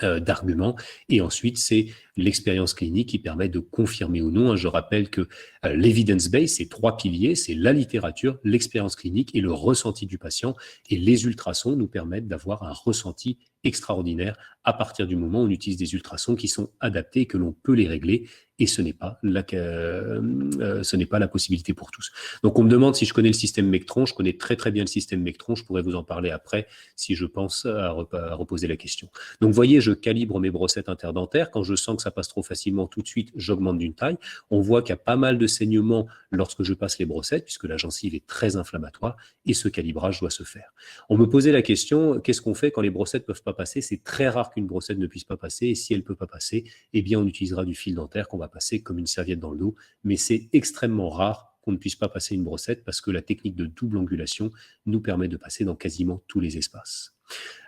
Speaker 1: d'arguments, et ensuite c'est l'expérience clinique qui permet de confirmer ou non. Je rappelle que l'evidence base, c'est 3 piliers, c'est la littérature, l'expérience clinique et le ressenti du patient, et les ultrasons nous permettent d'avoir un ressenti extraordinaire à partir du moment où on utilise des ultrasons qui sont adaptés et que l'on peut les régler, et ce n'est pas la possibilité pour tous. Donc on me demande si je connais le système Mectron. Je connais très très bien le système Mectron, je pourrais vous en parler après si je pense à reposer la question. Donc vous voyez, je calibre mes brossettes interdentaires. Quand je sens que ça passe trop facilement, tout de suite j'augmente d'une taille. On voit qu'il y a pas mal de saignements lorsque je passe les brossettes puisque la gencive est très inflammatoire et ce calibrage doit se faire. On me posait la question, qu'est-ce qu'on fait quand les brossettes ne peuvent pas passer? C'est très rare qu'une brossette ne puisse pas passer, et si elle ne peut pas passer, eh bien on utilisera du fil dentaire qu'on va passer comme une serviette dans le dos, mais c'est extrêmement rare qu'on ne puisse pas passer une brossette parce que la technique de double angulation nous permet de passer dans quasiment tous les espaces.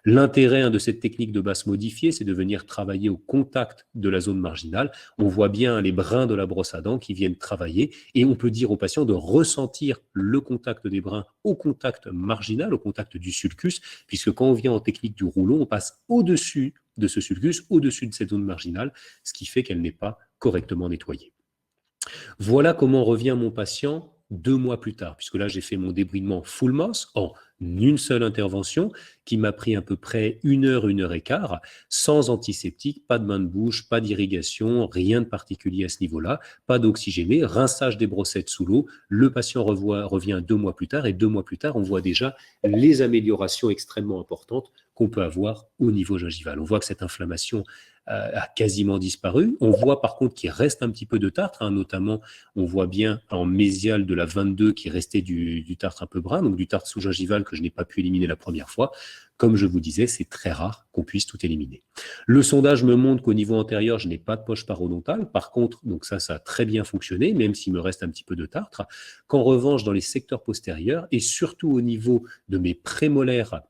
Speaker 1: L'intérêt de cette technique de basse modifiée, c'est de venir travailler au contact de la zone marginale. On voit bien les brins de la brosse à dents qui viennent travailler, et on peut dire au patient de ressentir le contact des brins au contact marginal, au contact du sulcus, puisque quand on vient en technique du rouleau, on passe au-dessus de ce sulcus, au-dessus de cette zone marginale, ce qui fait qu'elle n'est pas correctement nettoyée. Voilà comment revient mon patient 2 mois plus tard, puisque là j'ai fait mon débridement full mouth en une seule intervention qui m'a pris à peu près 1 heure et quart, sans antiseptique, pas de bain de bouche, pas d'irrigation, rien de particulier à ce niveau-là, pas d'oxygéné, rinçage des brossettes sous l'eau. Le patient revient 2 mois plus tard, et 2 mois plus tard, on voit déjà les améliorations extrêmement importantes qu'on peut avoir au niveau gingival. On voit que cette inflammation a quasiment disparu. On voit par contre qu'il reste un petit peu de tartre, hein, notamment on voit bien en mésial de la 22 qui restait du tartre un peu brun, donc du tartre sous-gingival que je n'ai pas pu éliminer la première fois. Comme je vous disais, c'est très rare qu'on puisse tout éliminer. Le sondage me montre qu'au niveau antérieur, je n'ai pas de poche parodontale. Par contre, donc ça a très bien fonctionné, même s'il me reste un petit peu de tartre. Qu'en revanche, dans les secteurs postérieurs, et surtout au niveau de mes prémolaires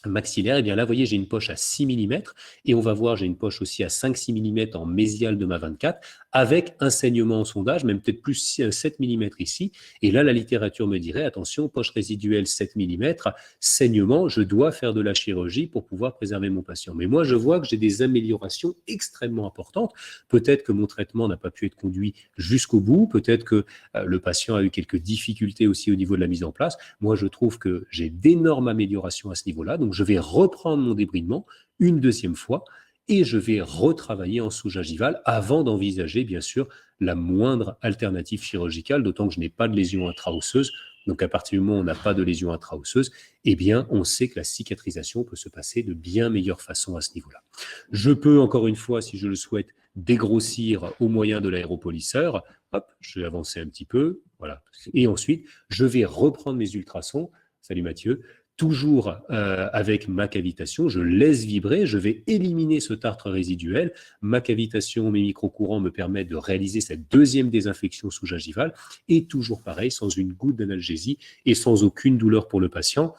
Speaker 1: maxillaire, et bien là, vous voyez, j'ai une poche à 6 mm et on va voir, j'ai une poche aussi à 5-6 mm en mésial de ma 24 avec un saignement en sondage, même peut-être plus 7 mm ici. Et là, la littérature me dirait, attention, poche résiduelle 7 mm, saignement, je dois faire de la chirurgie pour pouvoir préserver mon patient. Mais moi, je vois que j'ai des améliorations extrêmement importantes. Peut-être que mon traitement n'a pas pu être conduit jusqu'au bout, peut-être que le patient a eu quelques difficultés aussi au niveau de la mise en place. Moi, je trouve que j'ai d'énormes améliorations à ce niveau-là. Donc, je vais reprendre mon débridement une deuxième fois et je vais retravailler en sous-gingival avant d'envisager, bien sûr, la moindre alternative chirurgicale, d'autant que je n'ai pas de lésion intra-osseuse. Donc, à partir du moment où on n'a pas de lésion intra-osseuse, eh bien, on sait que la cicatrisation peut se passer de bien meilleure façon à ce niveau-là. Je peux, encore une fois, si je le souhaite, dégrossir au moyen de l'aéropolisseur. Hop, je vais avancer un petit peu, voilà. Et ensuite, je vais reprendre mes ultrasons. Salut Mathieu. Toujours avec ma cavitation, je laisse vibrer, je vais éliminer ce tartre résiduel. Ma cavitation, mes micro-courants me permettent de réaliser cette deuxième désinfection sous-gingivale et toujours pareil, sans une goutte d'analgésie et sans aucune douleur pour le patient.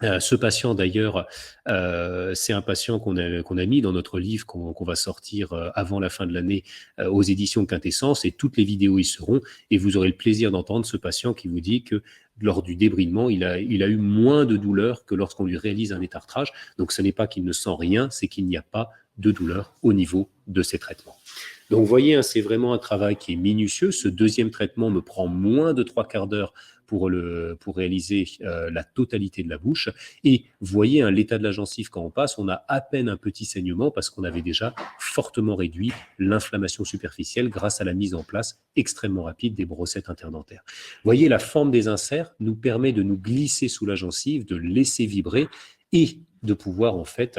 Speaker 1: Ce patient d'ailleurs, c'est un patient qu'on a mis dans notre livre qu'on va sortir avant la fin de l'année aux éditions Quintessence, et toutes les vidéos y seront, et vous aurez le plaisir d'entendre ce patient qui vous dit que lors du débridement, il a eu moins de douleur que lorsqu'on lui réalise un étartrage. Donc ce n'est pas qu'il ne sent rien, c'est qu'il n'y a pas de douleur au niveau de ces traitements. Donc vous voyez, hein, c'est vraiment un travail qui est minutieux. Ce deuxième traitement me prend moins de 3/4 d'heure pour réaliser la totalité de la bouche. Et vous voyez, hein, l'état de la gencive quand on passe, on a à peine un petit saignement parce qu'on avait déjà fortement réduit l'inflammation superficielle grâce à la mise en place extrêmement rapide des brossettes interdentaires. Vous voyez, la forme des inserts nous permet de nous glisser sous la gencive, de laisser vibrer et de pouvoir en fait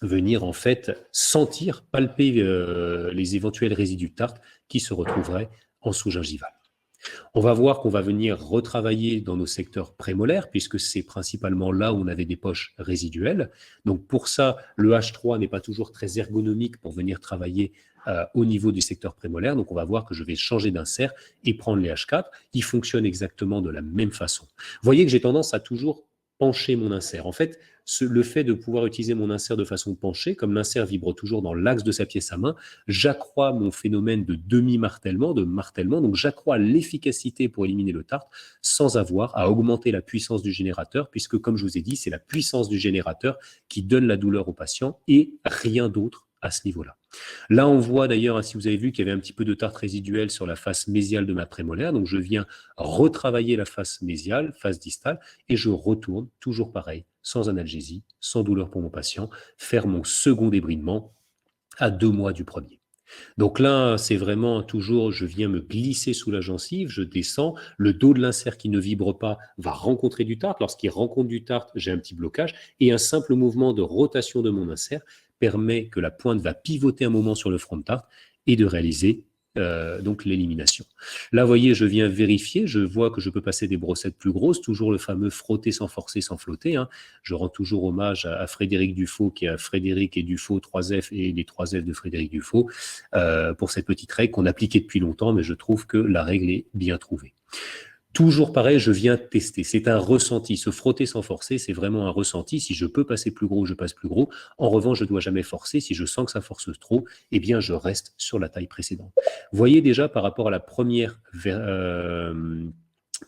Speaker 1: venir en fait sentir, palper les éventuels résidus de tartre qui se retrouveraient en sous-gingival. On va voir qu'on va venir retravailler dans nos secteurs prémolaires, puisque c'est principalement là où on avait des poches résiduelles. Donc pour ça, le H3 n'est pas toujours très ergonomique pour venir travailler au niveau du secteur prémolaire. Donc on va voir que je vais changer d'insert et prendre les H4. Ils fonctionnent exactement de la même façon. Vous voyez que j'ai tendance à toujours pencher mon insert. En fait, le fait de pouvoir utiliser mon insert de façon penchée, comme l'insert vibre toujours dans l'axe de sa pièce à main, j'accrois mon phénomène de demi-martèlement, de martèlement, donc j'accrois l'efficacité pour éliminer le tartre sans avoir à augmenter la puissance du générateur, puisque comme je vous ai dit, c'est la puissance du générateur qui donne la douleur au patient et rien d'autre à ce niveau-là. Là, on voit d'ailleurs, si vous avez vu qu'il y avait un petit peu de tartre résiduel sur la face mésiale de ma prémolaire, donc je viens retravailler la face mésiale, face distale, et je retourne, toujours pareil, sans analgésie, sans douleur pour mon patient, faire mon second débridement à 2 mois du premier. Donc là, c'est vraiment toujours, je viens me glisser sous la gencive, je descends, le dos de l'insert qui ne vibre pas va rencontrer du tartre. Lorsqu'il rencontre du tartre, j'ai un petit blocage, et un simple mouvement de rotation de mon insert permet que la pointe va pivoter un moment sur le front de tartre et de réaliser donc l'élimination. Là, vous voyez, je viens vérifier, je vois que je peux passer des brossettes plus grosses, toujours le fameux frotter sans forcer, sans flotter. Hein. Je rends toujours hommage à Frédéric Dufaux, qui a Frédéric et Dufaux 3F et les 3F de Frédéric Dufaux, pour cette petite règle qu'on appliquait depuis longtemps, mais je trouve que la règle est bien trouvée. Toujours pareil, je viens tester. C'est un ressenti. Se frotter sans forcer, c'est vraiment un ressenti. Si je peux passer plus gros, je passe plus gros. En revanche, je ne dois jamais forcer. Si je sens que ça force trop, eh bien, je reste sur la taille précédente. Vous voyez déjà par rapport à la première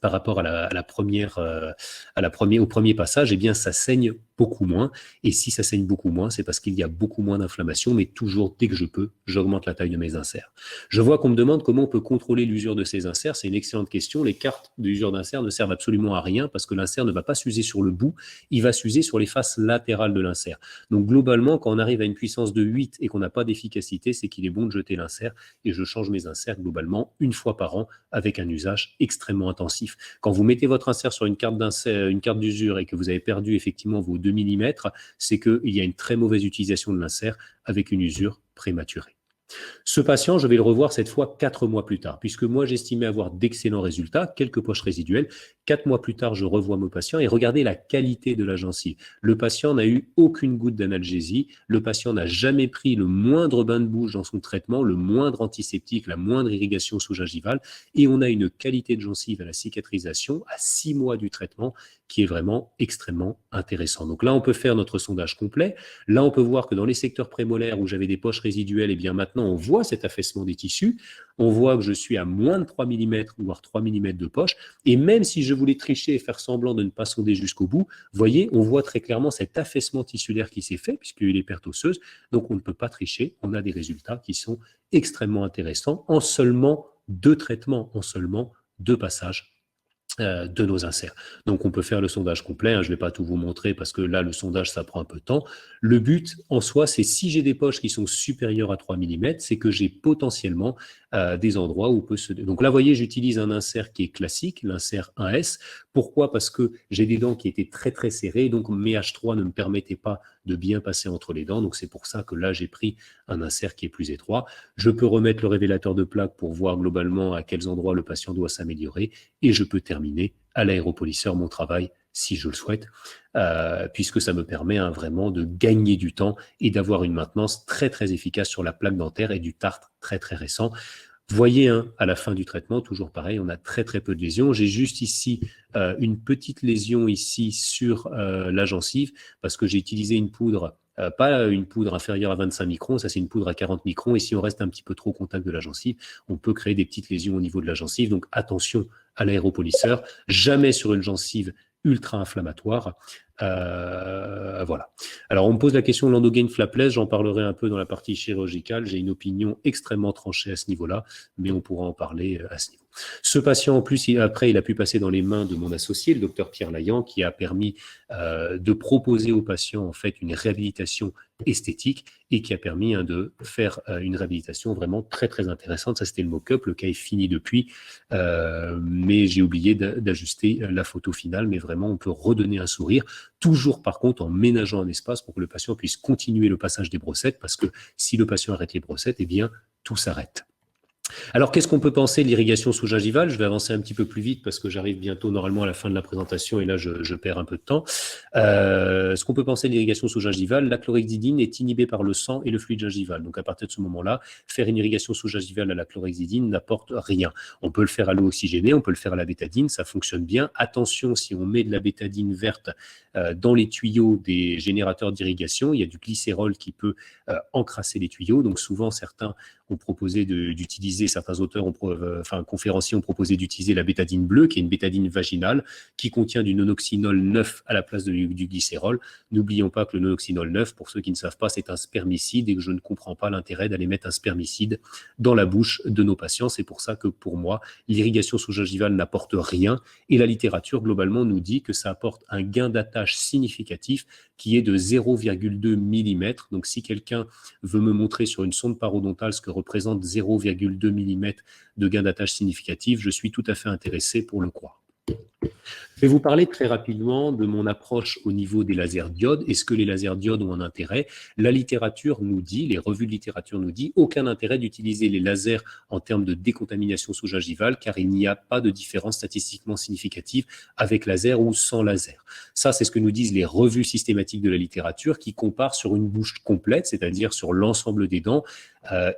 Speaker 1: par rapport au premier passage, eh bien, ça saigne beaucoup moins. Et si ça saigne beaucoup moins, c'est parce qu'il y a beaucoup moins d'inflammation, mais toujours, dès que je peux, j'augmente la taille de mes inserts. Je vois qu'on me demande comment on peut contrôler l'usure de ces inserts. C'est une excellente question. Les cartes d'usure d'insert ne servent absolument à rien parce que l'insert ne va pas s'user sur le bout, il va s'user sur les faces latérales de l'insert. Donc, globalement, quand on arrive à une puissance de 8 et qu'on n'a pas d'efficacité, c'est qu'il est bon de jeter l'insert et je change mes inserts globalement une fois par an avec un usage extrêmement intensif. Quand vous mettez votre insert sur une carte d'usure et que vous avez perdu effectivement vos 2 mm, c'est qu'il y a une très mauvaise utilisation de l'insert avec une usure prématurée. Ce patient, je vais le revoir cette fois 4 mois plus tard, puisque moi j'estimais avoir d'excellents résultats, quelques poches résiduelles. 4 mois plus tard, je revois mon patient et regardez la qualité de la gencive. Le patient n'a eu aucune goutte d'analgésie, le patient n'a jamais pris le moindre bain de bouche dans son traitement, le moindre antiseptique, la moindre irrigation sous-gingivale, et on a une qualité de gencive à la cicatrisation à 6 mois du traitement qui est vraiment extrêmement intéressant. Donc là, on peut faire notre sondage complet. Là, on peut voir que dans les secteurs prémolaires où j'avais des poches résiduelles, et bien maintenant, on voit cet affaissement des tissus. On voit que je suis à moins de 3 mm, voire 3 mm de poche. Et même si je voulais tricher et faire semblant de ne pas sonder jusqu'au bout, voyez, on voit très clairement cet affaissement tissulaire qui s'est fait, puisqu'il y a eu les pertes osseuses. Donc, on ne peut pas tricher. On a des résultats qui sont extrêmement intéressants en seulement 2 traitements, en seulement 2 passages de nos inserts. Donc, on peut faire le sondage complet. Je ne vais pas tout vous montrer parce que là, le sondage, ça prend un peu de temps. Le but, en soi, c'est si j'ai des poches qui sont supérieures à 3 mm, c'est que j'ai potentiellement des endroits où peut se... Donc là, vous voyez, j'utilise un insert qui est classique, l'insert 1S. Pourquoi? Parce que j'ai des dents qui étaient très, très serrées. Donc, mes H3 ne me permettaient pas de bien passer entre les dents. Donc, c'est pour ça que là, j'ai pris un insert qui est plus étroit. Je peux remettre le révélateur de plaque pour voir globalement à quels endroits le patient doit s'améliorer. Et je peux terminer à l'aéropolisseur mon travail si je le souhaite, puisque ça me permet vraiment de gagner du temps et d'avoir une maintenance très très efficace sur la plaque dentaire et du tartre très très récent. Voyez, à la fin du traitement, toujours pareil, on a très très peu de lésions. J'ai juste ici une petite lésion ici sur la gencive parce que j'ai utilisé une poudre, pas une poudre inférieure à 25 microns, ça c'est une poudre à 40 microns. Et si on reste un petit peu trop au contact de la gencive, on peut créer des petites lésions au niveau de la gencive. Donc attention à l'aéropolisseur, jamais sur une gencive ultra-inflammatoire. Voilà. Alors, on me pose la question de l'endogaine flapless, j'en parlerai un peu dans la partie chirurgicale. J'ai une opinion extrêmement tranchée à ce niveau-là, mais on pourra en parler à ce niveau. Ce patient, en plus, après, il a pu passer dans les mains de mon associé, le docteur Pierre Laillant, qui a permis de proposer aux patients, en fait, une réhabilitation esthétique et qui a permis de faire une réhabilitation vraiment très, très intéressante. Ça, c'était le mock-up. Le cas est fini depuis, mais j'ai oublié d'ajuster la photo finale. Mais vraiment, on peut redonner un sourire, toujours par contre en ménageant un espace pour que le patient puisse continuer le passage des brossettes, parce que si le patient arrête les brossettes, eh bien, tout s'arrête. Alors, qu'est-ce qu'on peut penser de l'irrigation sous-gingivale? Je vais avancer un petit peu plus vite parce que j'arrive bientôt normalement à la fin de la présentation et là, je perds un peu de temps. Ce qu'on peut penser de l'irrigation sous-gingivale, la chlorhexidine est inhibée par le sang et le fluide gingival. Donc, à partir de ce moment-là, faire une irrigation sous-gingivale à la chlorhexidine n'apporte rien. On peut le faire à l'eau oxygénée, on peut le faire à la bétadine, ça fonctionne bien. Attention, si on met de la bétadine verte dans les tuyaux des générateurs d'irrigation, il y a du glycérol qui peut encrasser les tuyaux. Donc, souvent, certains ont proposé d'utiliser, certains auteurs, conférenciers ont proposé d'utiliser la bétadine bleue, qui est une bétadine vaginale, qui contient du nonoxynol 9 à la place du glycérol. N'oublions pas que le nonoxynol 9, pour ceux qui ne savent pas, c'est un spermicide et que je ne comprends pas l'intérêt d'aller mettre un spermicide dans la bouche de nos patients. C'est pour ça que pour moi, l'irrigation sous-gingivale n'apporte rien et la littérature globalement nous dit que ça apporte un gain d'attache significatif qui est de 0,2 mm. Donc si quelqu'un veut me montrer sur une sonde parodontale ce que représente 0,2 mm de gain d'attache significatif, je suis tout à fait intéressé pour le croire. Je vais vous parler très rapidement de mon approche au niveau des lasers diodes. Est-ce que les lasers diodes ont un intérêt? La littérature nous dit, les revues de littérature nous dit, aucun intérêt d'utiliser les lasers en termes de décontamination sous-gingivale, car il n'y a pas de différence statistiquement significative avec laser ou sans laser. Ça, c'est ce que nous disent les revues systématiques de la littérature qui comparent sur une bouche complète, c'est-à-dire sur l'ensemble des dents.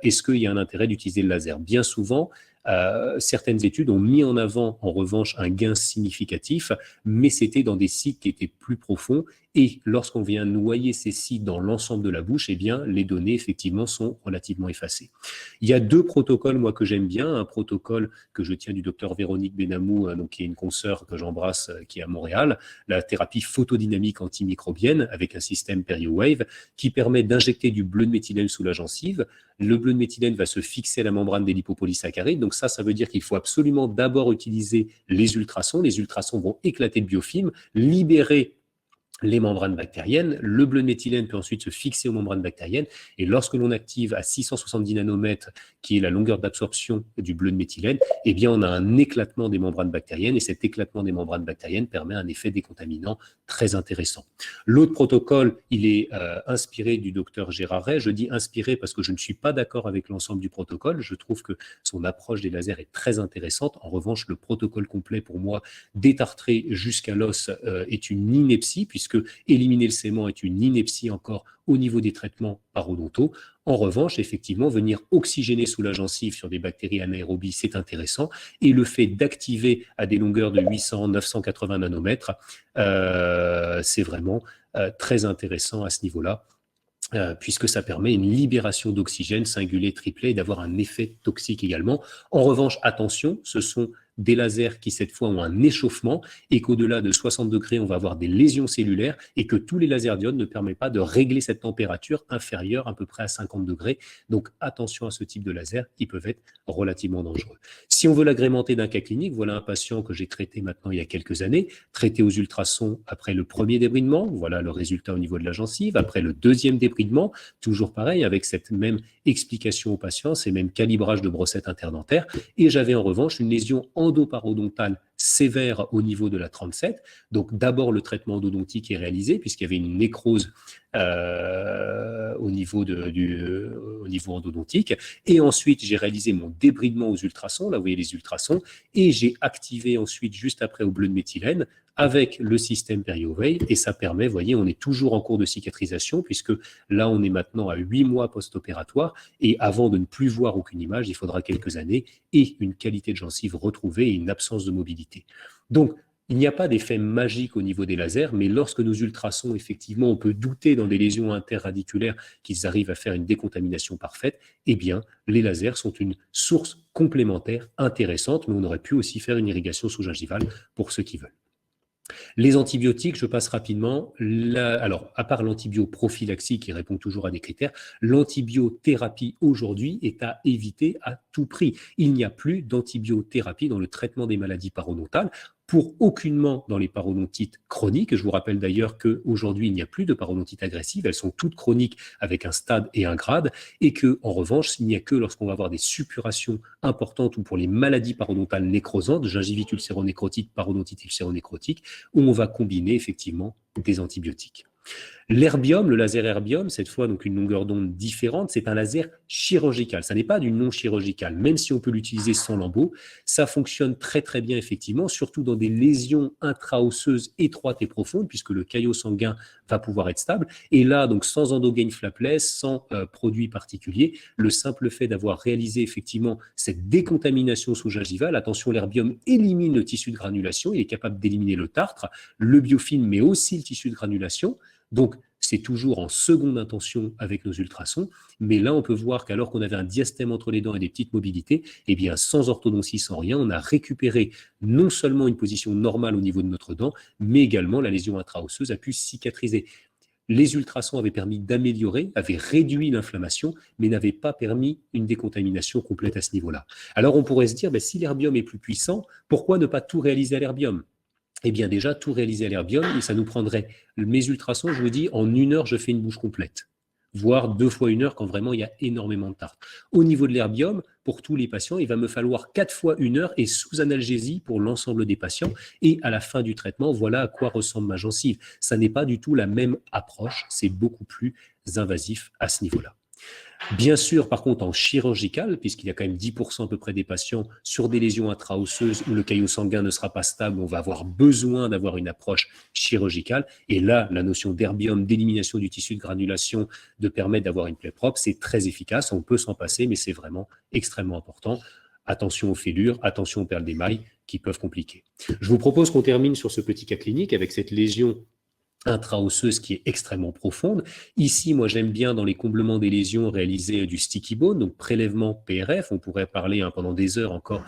Speaker 1: Est-ce qu'il y a un intérêt d'utiliser le laser? Bien souvent, certaines études ont mis en avant, en revanche, un gain significatif, mais c'était dans des sites qui étaient plus profonds. Et lorsqu'on vient noyer ces sites dans l'ensemble de la bouche, eh bien, les données, effectivement, sont relativement effacées. Il y a 2 protocoles, moi, que j'aime bien. Un protocole que je tiens du docteur Véronique Benamou, donc, qui est une consoeur que j'embrasse, qui est à Montréal, la thérapie photodynamique antimicrobienne avec un système PerioWave qui permet d'injecter du bleu de méthylène sous la gencive. Le bleu de méthylène va se fixer à la membrane des lipopolysaccharides. Donc ça veut dire qu'il faut absolument d'abord utiliser les ultrasons. Les ultrasons vont éclater le biofilm, libérer les membranes bactériennes. Le bleu de méthylène peut ensuite se fixer aux membranes bactériennes. Et lorsque l'on active à 670 nanomètres, qui est la longueur d'absorption du bleu de méthylène, eh bien, on a un éclatement des membranes bactériennes. Et cet éclatement des membranes bactériennes permet un effet décontaminant très intéressant. L'autre protocole, il est inspiré du docteur Gérard Ray. Je dis inspiré parce que je ne suis pas d'accord avec l'ensemble du protocole. Je trouve que son approche des lasers est très intéressante. En revanche, le protocole complet, pour moi, détartré jusqu'à l'os, est une ineptie, puisque éliminer le sément est une ineptie encore au niveau des traitements parodontaux. En revanche, effectivement, venir oxygéner sous la gencive sur des bactéries anaérobies, c'est intéressant. Et le fait d'activer à des longueurs de 800, 980 nanomètres, c'est vraiment très intéressant à ce niveau-là. Puisque ça permet une libération d'oxygène singulier, triplé, et d'avoir un effet toxique également. En revanche, attention, ce sont des lasers qui cette fois ont un échauffement et qu'au-delà de 60 degrés, on va avoir des lésions cellulaires et que tous les lasers d'iode ne permettent pas de régler cette température inférieure à peu près à 50 degrés. Donc attention à ce type de laser qui peuvent être relativement dangereux. Si on veut l'agrémenter d'un cas clinique, voilà un patient que j'ai traité maintenant il y a quelques années, traité aux ultrasons après le premier débridement, voilà le résultat au niveau de la gencive, après le deuxième débridement, toujours pareil avec cette même explication au patient, ces mêmes calibrages de brossette interdentaire, et j'avais en revanche une lésion endoparodontale sévère au niveau de la 37. Donc d'abord le traitement endodontique est réalisé puisqu'il y avait une nécrose au niveau endodontique. Et ensuite, j'ai réalisé mon débridement aux ultrasons. Là, vous voyez les ultrasons. Et j'ai activé ensuite, juste après, au bleu de méthylène, avec le système PerioVeil. Et ça permet, vous voyez, on est toujours en cours de cicatrisation, puisque là, on est maintenant à 8 mois post-opératoire. Et avant de ne plus voir aucune image, il faudra quelques années et une qualité de gencive retrouvée et une absence de mobilité. Donc, il n'y a pas d'effet magique au niveau des lasers, mais lorsque nos ultrasons, effectivement, on peut douter dans des lésions interradiculaires qu'ils arrivent à faire une décontamination parfaite, eh bien, les lasers sont une source complémentaire intéressante, mais on aurait pu aussi faire une irrigation sous-gingivale pour ceux qui veulent. Les antibiotiques, je passe rapidement. Alors, à part l'antibioprophylaxie qui répond toujours à des critères, l'antibiothérapie aujourd'hui est à éviter à tout prix. Il n'y a plus d'antibiothérapie dans le traitement des maladies parodontales, pour aucunement dans les parodontites chroniques. Je vous rappelle d'ailleurs qu'aujourd'hui, il n'y a plus de parodontites agressives, elles sont toutes chroniques avec un stade et un grade, et qu'en revanche, il n'y a que lorsqu'on va avoir des suppurations importantes ou pour les maladies parodontales nécrosantes, gingivite ulcéronécrotique, parodontite ulcéronécrotique, où on va combiner effectivement des antibiotiques. L'herbium, le laser herbium, cette fois donc une longueur d'onde différente, c'est un laser chirurgical. Ça n'est pas du non chirurgical, même si on peut l'utiliser sans lambeau. Ça fonctionne très très bien effectivement, surtout dans des lésions intra-osseuses étroites et profondes, puisque le caillot sanguin va pouvoir être stable. Et là, donc sans endogaine flapless, sans produit particulier, le simple fait d'avoir réalisé effectivement cette décontamination sous-gingivale, attention, l'herbium élimine le tissu de granulation, il est capable d'éliminer le tartre, le biofilm, mais aussi le tissu de granulation. Donc, c'est toujours en seconde intention avec nos ultrasons, mais là, on peut voir qu'alors qu'on avait un diastème entre les dents et des petites mobilités, eh bien, sans orthodontie, sans rien, on a récupéré non seulement une position normale au niveau de notre dent, mais également la lésion intra-osseuse a pu cicatriser. Les ultrasons avaient permis d'améliorer, avaient réduit l'inflammation, mais n'avaient pas permis une décontamination complète à ce niveau-là. Alors, on pourrait se dire, si l'herbium est plus puissant, pourquoi ne pas tout réaliser à l'herbium ? Eh bien déjà, tout réaliser à l'herbium, et ça nous prendrait, mes ultrasons, je vous dis, en 1 heure, je fais une bouche complète, voire 2 fois 1 heure quand vraiment il y a énormément de tartre. Au niveau de l'herbium, pour tous les patients, il va me falloir 4 fois 1 heure et sous analgésie pour l'ensemble des patients. Et à la fin du traitement, voilà à quoi ressemble ma gencive. Ça n'est pas du tout la même approche, c'est beaucoup plus invasif à ce niveau-là. Bien sûr, par contre, en chirurgical, puisqu'il y a quand même 10% à peu près des patients sur des lésions intra-osseuses où le caillot sanguin ne sera pas stable, on va avoir besoin d'avoir une approche chirurgicale. Et là, la notion d'herbium, d'élimination du tissu de granulation, de permettre d'avoir une plaie propre, c'est très efficace. On peut s'en passer, mais c'est vraiment extrêmement important. Attention aux fêlures, attention aux perles d'émail qui peuvent compliquer. Je vous propose qu'on termine sur ce petit cas clinique avec cette lésion intra-osseuse qui est extrêmement profonde. Ici, moi, j'aime bien dans les comblements des lésions réaliser du sticky bone, donc prélèvement PRF. On pourrait parler pendant des heures encore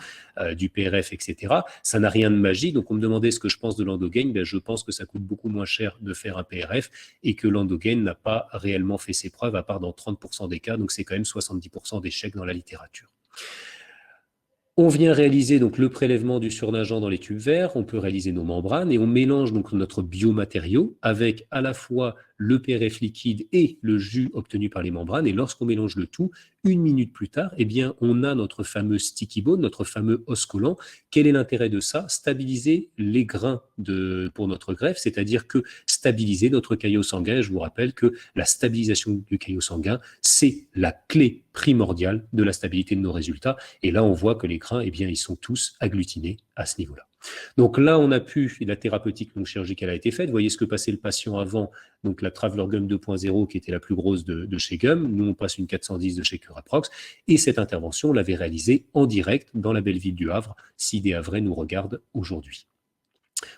Speaker 1: du PRF, etc. Ça n'a rien de magique. Donc, on me demandait ce que je pense de l'endogaine. Je pense que ça coûte beaucoup moins cher de faire un PRF et que l'endogaine n'a pas réellement fait ses preuves, à part dans 30% des cas. Donc, c'est quand même 70% d'échecs dans la littérature. On vient réaliser donc le prélèvement du surnageant dans les tubes verts, on peut réaliser nos membranes et on mélange donc notre biomatériau avec à la fois le PRF liquide et le jus obtenu par les membranes. Et lorsqu'on mélange le tout, 1 minute plus tard, eh bien, on a notre fameux sticky bone, notre fameux os collant. Quel est l'intérêt de ça? Stabiliser les grains pour notre greffe, c'est-à-dire que stabiliser notre caillot sanguin. Je vous rappelle que la stabilisation du caillot sanguin, c'est la clé primordiale de la stabilité de nos résultats. Et là, on voit que les grains, eh bien, ils sont tous agglutinés à ce niveau-là. Donc là, on a pu, la thérapeutique non chirurgicale a été faite. Vous voyez ce que passait le patient avant, donc la Traveler Gum 2.0 qui était la plus grosse de chez Gum. Nous, on passe une 410 de chez Curaprox. Et cette intervention, on l'avait réalisée en direct dans la belle ville du Havre, si des Havrais nous regardent aujourd'hui.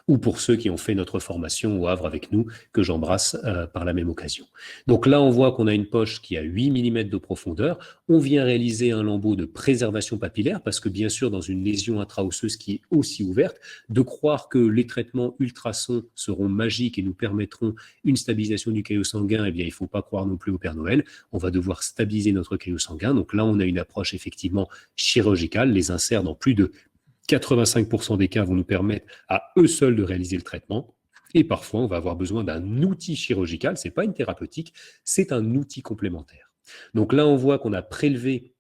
Speaker 1: Ou pour ceux qui ont fait notre formation au Havre avec nous, que j'embrasse par la même occasion. Donc là, on voit qu'on a une poche qui a 8 mm de profondeur. On vient réaliser un lambeau de préservation papillaire, parce que bien sûr, dans une lésion intra-osseuse qui est aussi ouverte, de croire que les traitements ultrasons seront magiques et nous permettront une stabilisation du caillot sanguin, eh bien, il ne faut pas croire non plus au Père Noël. On va devoir stabiliser notre caillot sanguin. Donc là, on a une approche effectivement chirurgicale. Les inserts dans plus de 85% des cas vont nous permettre à eux seuls de réaliser le traitement. Et parfois, on va avoir besoin d'un outil chirurgical. Ce n'est pas une thérapeutique, c'est un outil complémentaire. Donc là, on voit qu'on a préservé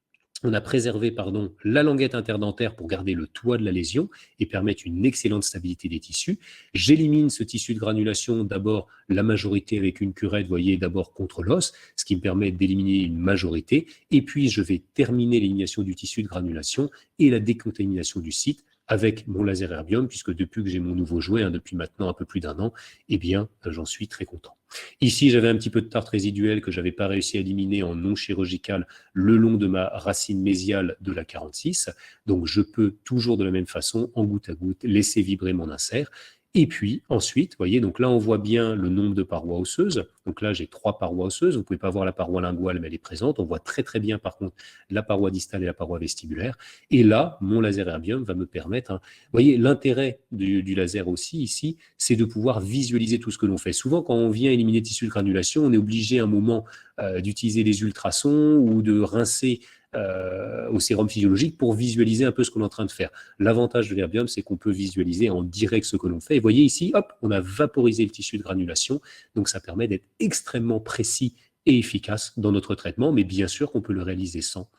Speaker 1: la languette interdentaire pour garder le toit de la lésion et permettre une excellente stabilité des tissus. J'élimine ce tissu de granulation, d'abord la majorité avec une curette, vous voyez, d'abord contre l'os, ce qui me permet d'éliminer une majorité. Et puis, je vais terminer l'élimination du tissu de granulation et la décontamination du site avec mon laser erbium, puisque depuis que j'ai mon nouveau jouet, depuis maintenant un peu plus d'1 an, eh bien, j'en suis très content. Ici, j'avais un petit peu de tarte résiduelle que je n'avais pas réussi à éliminer en non chirurgical le long de ma racine mésiale de la 46. Donc, je peux toujours de la même façon, en goutte à goutte, laisser vibrer mon insert. Et puis ensuite, vous voyez, donc là, on voit bien le nombre de parois osseuses. Donc là, j'ai 3 parois osseuses. Vous ne pouvez pas voir la paroi linguale, mais elle est présente. On voit très, très bien, par contre, la paroi distale et la paroi vestibulaire. Et là, mon laser erbium va me permettre, vous voyez, l'intérêt du laser aussi, ici, c'est de pouvoir visualiser tout ce que l'on fait. Souvent, quand on vient éliminer tissu de granulation, on est obligé à un moment d'utiliser les ultrasons ou de rincer au sérum physiologique pour visualiser un peu ce qu'on est en train de faire. L'avantage de l'erbium, c'est qu'on peut visualiser en direct ce que l'on fait. Et vous voyez ici, hop, on a vaporisé le tissu de granulation, donc ça permet d'être extrêmement précis et efficace dans notre traitement, mais bien sûr qu'on peut le réaliser sans,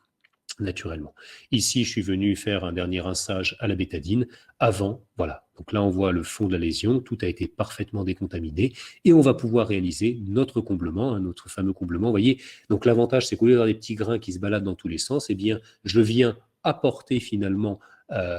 Speaker 1: naturellement. Ici, je suis venu faire un dernier rinçage à la bétadine avant, voilà. Donc là, on voit le fond de la lésion, tout a été parfaitement décontaminé et on va pouvoir réaliser notre comblement, notre fameux comblement. Vous voyez, donc l'avantage, c'est qu'au lieu d'avoir des petits grains qui se baladent dans tous les sens, eh bien, je viens apporter finalement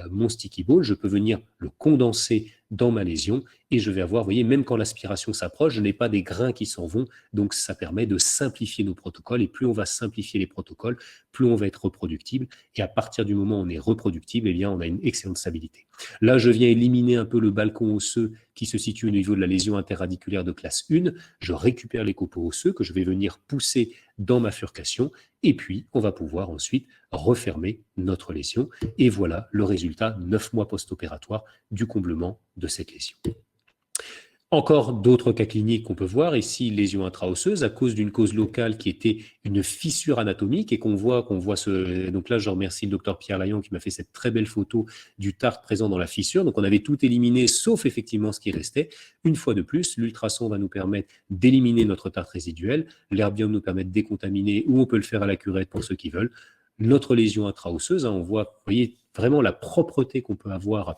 Speaker 1: mon sticky ball, je peux venir le condenser dans ma lésion et je vais avoir, vous voyez, même quand l'aspiration s'approche, je n'ai pas des grains qui s'en vont, donc ça permet de simplifier nos protocoles et plus on va simplifier les protocoles, plus on va être reproductible et à partir du moment où on est reproductible, eh bien, on a une excellente stabilité. Là, je viens éliminer un peu le balcon osseux qui se situe au niveau de la lésion interradiculaire de classe 1, je récupère les copeaux osseux que je vais venir pousser dans ma furcation et puis on va pouvoir ensuite refermer notre lésion et voilà le résultat 9 mois post-opératoire du comblement de cette lésion. Encore d'autres cas cliniques qu'on peut voir, ici lésion intra-osseuse à cause d'une cause locale qui était une fissure anatomique et qu'on voit ce... Donc là, je remercie le docteur Pierre Layon qui m'a fait cette très belle photo du tartre présent dans la fissure. Donc on avait tout éliminé sauf effectivement ce qui restait. Une fois de plus, l'ultrason va nous permettre d'éliminer notre tartre résiduel. L'herbium nous permet de décontaminer ou on peut le faire à la curette pour ceux qui veulent. Notre lésion intra-osseuse, on voit, vous voyez, vraiment la propreté qu'on peut avoir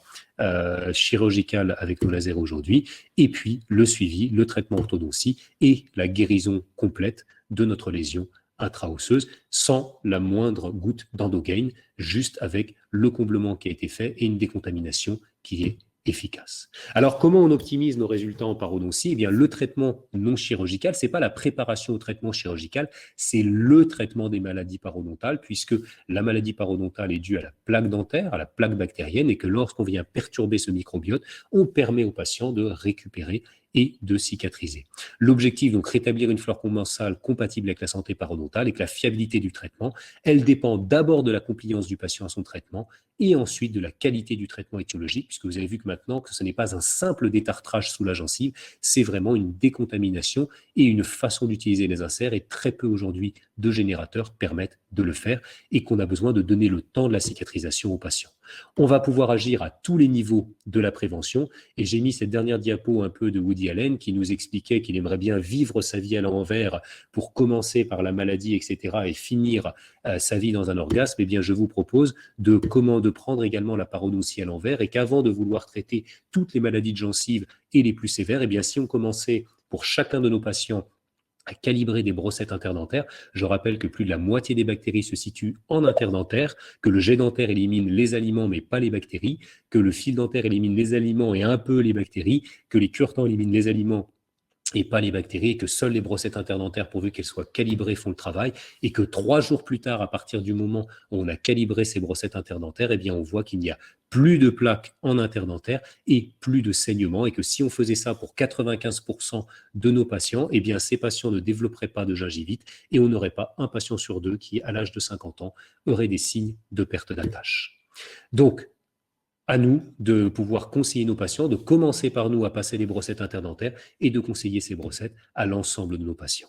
Speaker 1: chirurgicale avec nos lasers aujourd'hui, et puis le suivi, le traitement orthodontie et la guérison complète de notre lésion intra-osseuse sans la moindre goutte d'endogain, juste avec le comblement qui a été fait et une décontamination qui est efficace. Alors, comment on optimise nos résultats en parodontie? Eh bien, le traitement non chirurgical, c'est pas la préparation au traitement chirurgical, c'est le traitement des maladies parodontales, puisque la maladie parodontale est due à la plaque dentaire, à la plaque bactérienne, et que lorsqu'on vient perturber ce microbiote, on permet au patient de récupérer et de cicatriser. L'objectif, donc, rétablir une flore commensale compatible avec la santé parodontale et que la fiabilité du traitement, elle dépend d'abord de la compliance du patient à son traitement et ensuite de la qualité du traitement étiologique, puisque vous avez vu que maintenant, que ce n'est pas un simple détartrage sous la gencive, c'est vraiment une décontamination et une façon d'utiliser les inserts et très peu aujourd'hui de générateurs permettent de le faire et qu'on a besoin de donner le temps de la cicatrisation aux patients. On va pouvoir agir à tous les niveaux de la prévention et j'ai mis cette dernière diapo un peu de Woody Allen qui nous expliquait qu'il aimerait bien vivre sa vie à l'envers pour commencer par la maladie, etc. et finir sa vie dans un orgasme. Eh bien, je vous propose de prendre également la parodontie à l'envers et qu'avant de vouloir traiter toutes les maladies de gencives et les plus sévères, eh bien, si on commençait pour chacun de nos patients à calibrer des brossettes interdentaires. Je rappelle que plus de la moitié des bactéries se situent en interdentaire, que le jet dentaire élimine les aliments mais pas les bactéries, que le fil dentaire élimine les aliments et un peu les bactéries, que les cure-dents éliminent les aliments et pas les bactéries, et que seules les brossettes interdentaires, pourvu qu'elles soient calibrées, font le travail, et que 3 jours plus tard, à partir du moment où on a calibré ces brossettes interdentaires, eh bien, on voit qu'il n'y a plus de plaques en interdentaire et plus de saignement, et que si on faisait ça pour 95% de nos patients, eh bien, ces patients ne développeraient pas de gingivite, et on n'aurait pas un patient sur deux qui, à l'âge de 50 ans, aurait des signes de perte d'attache. Donc, à nous de pouvoir conseiller nos patients, de commencer par nous à passer les brossettes interdentaires et de conseiller ces brossettes à l'ensemble de nos patients.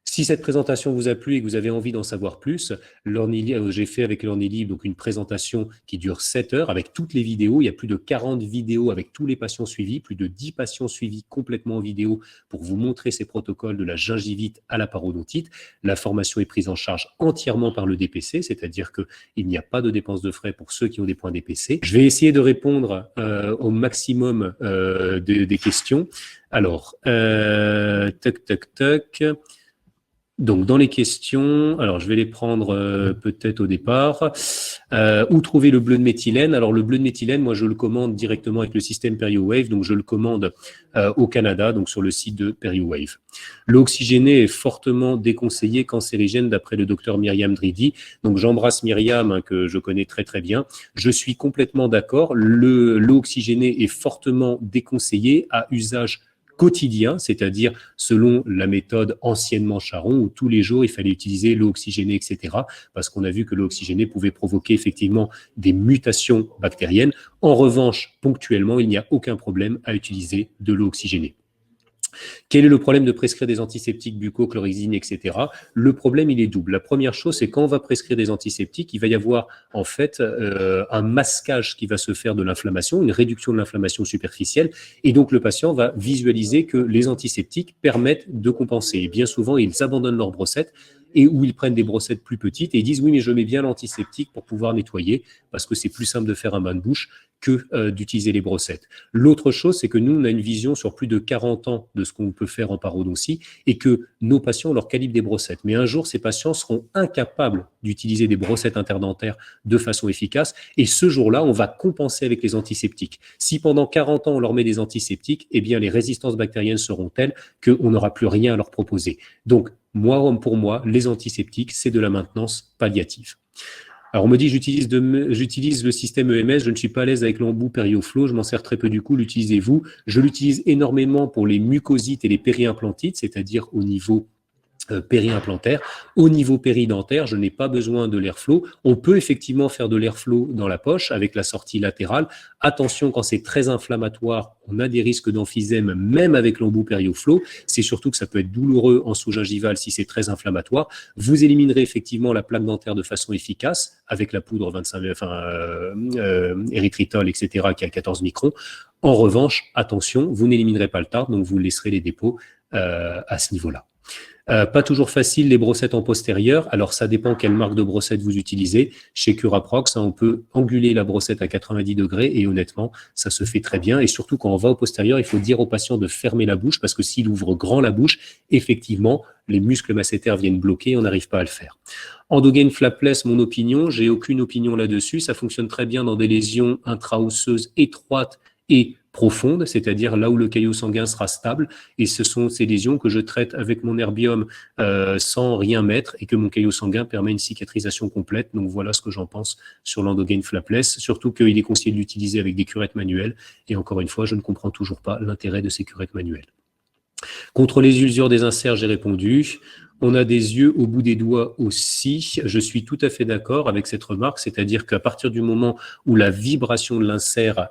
Speaker 1: Si cette présentation vous a plu et que vous avez envie d'en savoir plus, j'ai fait avec l'Ornilib donc une présentation qui dure 7 heures avec toutes les vidéos. Il y a plus de 40 vidéos avec tous les patients suivis, plus de 10 patients suivis complètement en vidéo pour vous montrer ces protocoles de la gingivite à la parodontite. La formation est prise en charge entièrement par le DPC, c'est-à-dire qu'il n'y a pas de dépenses de frais pour ceux qui ont des points DPC. Je vais essayer de répondre au maximum des questions. Alors, Donc, dans les questions, alors je vais les prendre peut-être au départ. Où trouver le bleu de méthylène? Alors, le bleu de méthylène, moi, je le commande directement avec le système PerioWave. Donc, je le commande au Canada, donc sur le site de PerioWave. L'eau oxygénée est fortement déconseillée, cancérigène, d'après le docteur Myriam Dridi. Donc, j'embrasse Myriam, hein, que je connais très, très bien. Je suis complètement d'accord. L'eau oxygénée est fortement déconseillée à usage quotidien, c'est-à-dire selon la méthode anciennement Charon, où tous les jours il fallait utiliser l'eau oxygénée, etc., parce qu'on a vu que l'eau oxygénée pouvait provoquer effectivement des mutations bactériennes. En revanche, ponctuellement, il n'y a aucun problème à utiliser de l'eau oxygénée. Quel est le problème de prescrire des antiseptiques buccaux, chlorhexidine, etc. Le problème, il est double. La première chose, c'est quand on va prescrire des antiseptiques, il va y avoir en fait un masquage qui va se faire de l'inflammation, une réduction de l'inflammation superficielle, et donc le patient va visualiser que les antiseptiques permettent de compenser. Et bien souvent, ils abandonnent leurs brossettes et où ils prennent des brossettes plus petites et ils disent oui, mais je mets bien l'antiseptique pour pouvoir nettoyer parce que c'est plus simple de faire un bain de bouche que d'utiliser les brossettes. L'autre chose, c'est que nous, on a une vision sur plus de 40 ans de ce qu'on peut faire en parodontie et que nos patients, on leur calibre des brossettes. Mais un jour, ces patients seront incapables d'utiliser des brossettes interdentaires de façon efficace et ce jour-là, on va compenser avec les antiseptiques. Si pendant 40 ans, on leur met des antiseptiques, eh bien, les résistances bactériennes seront telles qu'on n'aura plus rien à leur proposer. Donc, pour moi, les antiseptiques, c'est de la maintenance palliative. Alors, on me dit, j'utilise le système EMS, je ne suis pas à l'aise avec l'embout PerioFlow, je m'en sers très peu du coup, l'utilisez-vous? Je l'utilise énormément pour les mucosites et les périimplantites, c'est-à-dire au niveau périimplantaire. Au niveau péridentaire, je n'ai pas besoin de l'airflow. On peut effectivement faire de l'airflow dans la poche avec la sortie latérale. Attention, quand c'est très inflammatoire, on a des risques d'emphysème même avec l'embout PerioFlow. C'est surtout que ça peut être douloureux en sous-gingival si c'est très inflammatoire. Vous éliminerez effectivement la plaque dentaire de façon efficace avec la poudre 25, érythritol, etc., qui a 14 microns. En revanche, attention, vous n'éliminerez pas le tartre, donc vous laisserez les dépôts à ce niveau-là. Pas toujours facile les brossettes en postérieur. Alors ça dépend quelle marque de brossette vous utilisez. Chez Curaprox, on peut anguler la brossette à 90 degrés et honnêtement, ça se fait très bien. Et surtout quand on va au postérieur, il faut dire au patient de fermer la bouche parce que s'il ouvre grand la bouche, effectivement, les muscles masséters viennent bloquer et on n'arrive pas à le faire. Endogaine flapless, mon opinion, j'ai aucune opinion là-dessus. Ça fonctionne très bien dans des lésions intra-osseuses étroites et profonde, c'est-à-dire là où le caillot sanguin sera stable, et ce sont ces lésions que je traite avec mon herbium sans rien mettre, et que mon caillot sanguin permet une cicatrisation complète. Donc voilà ce que j'en pense sur l'endogaine flapless, surtout qu'il est conseillé de l'utiliser avec des curettes manuelles, et encore une fois, je ne comprends toujours pas l'intérêt de ces curettes manuelles. Contre les usures des inserts, j'ai répondu. On a des yeux au bout des doigts aussi. Je suis tout à fait d'accord avec cette remarque, c'est-à-dire qu'à partir du moment où la vibration de l'insert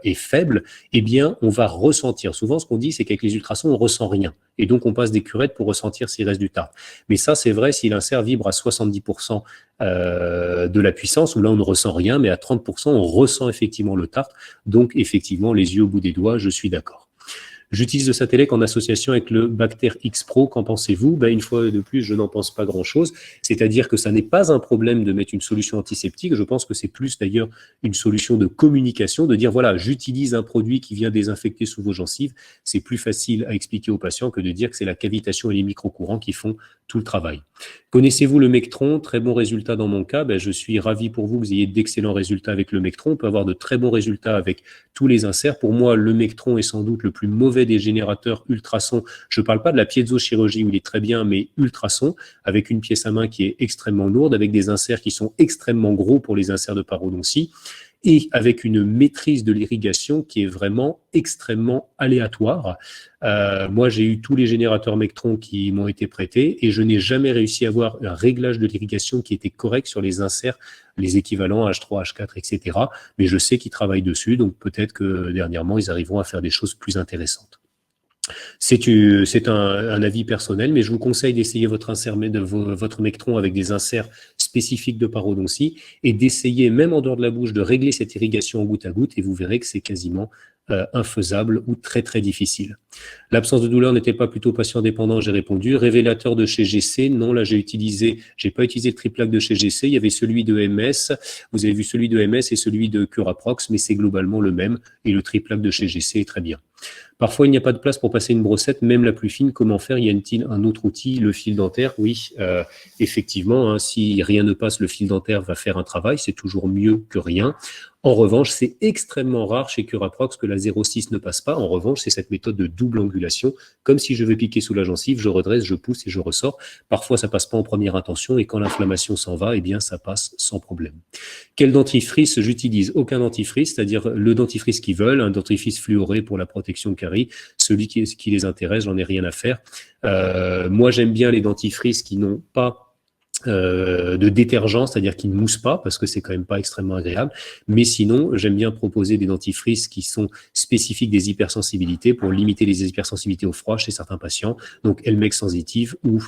Speaker 1: est faible, eh bien, on va ressentir. Souvent, ce qu'on dit, c'est qu'avec les ultrasons, on ressent rien. Et donc, on passe des curettes pour ressentir s'il reste du tartre. Mais ça, c'est vrai si l'insert vibre à 70% de la puissance, où là, on ne ressent rien, mais à 30%, on ressent effectivement le tartre. Donc, effectivement, les yeux au bout des doigts, je suis d'accord. J'utilise le Satellec en association avec le Bactère X Pro. Qu'en pensez-vous? Une fois de plus, je n'en pense pas grand-chose. C'est-à-dire que ça n'est pas un problème de mettre une solution antiseptique. Je pense que c'est plus d'ailleurs une solution de communication, de dire voilà, j'utilise un produit qui vient désinfecter sous vos gencives. C'est plus facile à expliquer aux patients que de dire que c'est la cavitation et les microcourants qui font tout le travail. Connaissez-vous le Mectron? Très bon résultat dans mon cas. Je suis ravi pour vous que vous ayez d'excellents résultats avec le Mectron. On peut avoir de très bons résultats avec tous les inserts. Pour moi, le Mectron est sans doute le plus mauvais des générateurs ultrasons. Je ne parle pas de la piézochirurgie où il est très bien, mais ultrasons, avec une pièce à main qui est extrêmement lourde, avec des inserts qui sont extrêmement gros pour les inserts de parodontie, et avec une maîtrise de l'irrigation qui est vraiment extrêmement aléatoire. Moi, j'ai eu tous les générateurs Mectron qui m'ont été prêtés et je n'ai jamais réussi à avoir un réglage de l'irrigation qui était correct sur les inserts, les équivalents H3, H4, etc. Mais je sais qu'ils travaillent dessus, donc peut-être que dernièrement, ils arriveront à faire des choses plus intéressantes. C'est un avis personnel, mais je vous conseille d'essayer votre Mectron avec des inserts spécifiques de parodontie et d'essayer, même en dehors de la bouche, de régler cette irrigation en goutte à goutte et vous verrez que c'est quasiment infaisable ou très très difficile. L'absence de douleur n'était pas plutôt patient dépendant, j'ai répondu. Révélateur de chez GC, non, là j'ai pas utilisé le triplaque de chez GC, il y avait celui de MS, vous avez vu celui de MS et celui de Curaprox, mais c'est globalement le même et le triplaque de chez GC est très bien. Parfois, il n'y a pas de place pour passer une brossette, même la plus fine. Comment faire? Y a-t-il un autre outil? Le fil dentaire? Oui, effectivement, si rien ne passe, le fil dentaire va faire un travail. C'est toujours mieux que rien. En revanche, c'est extrêmement rare chez Curaprox que la 0,6 ne passe pas. En revanche, c'est cette méthode de double angulation. Comme si je veux piquer sous la gencive, je redresse, je pousse et je ressors. Parfois, ça passe pas en première intention et quand l'inflammation s'en va, eh bien, ça passe sans problème. Quel dentifrice j'utilise? Aucun dentifrice, c'est-à-dire le dentifrice qu'ils veulent, un dentifrice fluoré pour la protection carie. Celui qui les intéresse, j'en ai rien à faire. Moi, j'aime bien les dentifrices qui n'ont pas de détergent, c'est-à-dire qui ne moussent pas, parce que c'est quand même pas extrêmement agréable. Mais sinon, j'aime bien proposer des dentifrices qui sont spécifiques des hypersensibilités pour limiter les hypersensibilités au froid chez certains patients. Donc, Elmex sensitive ou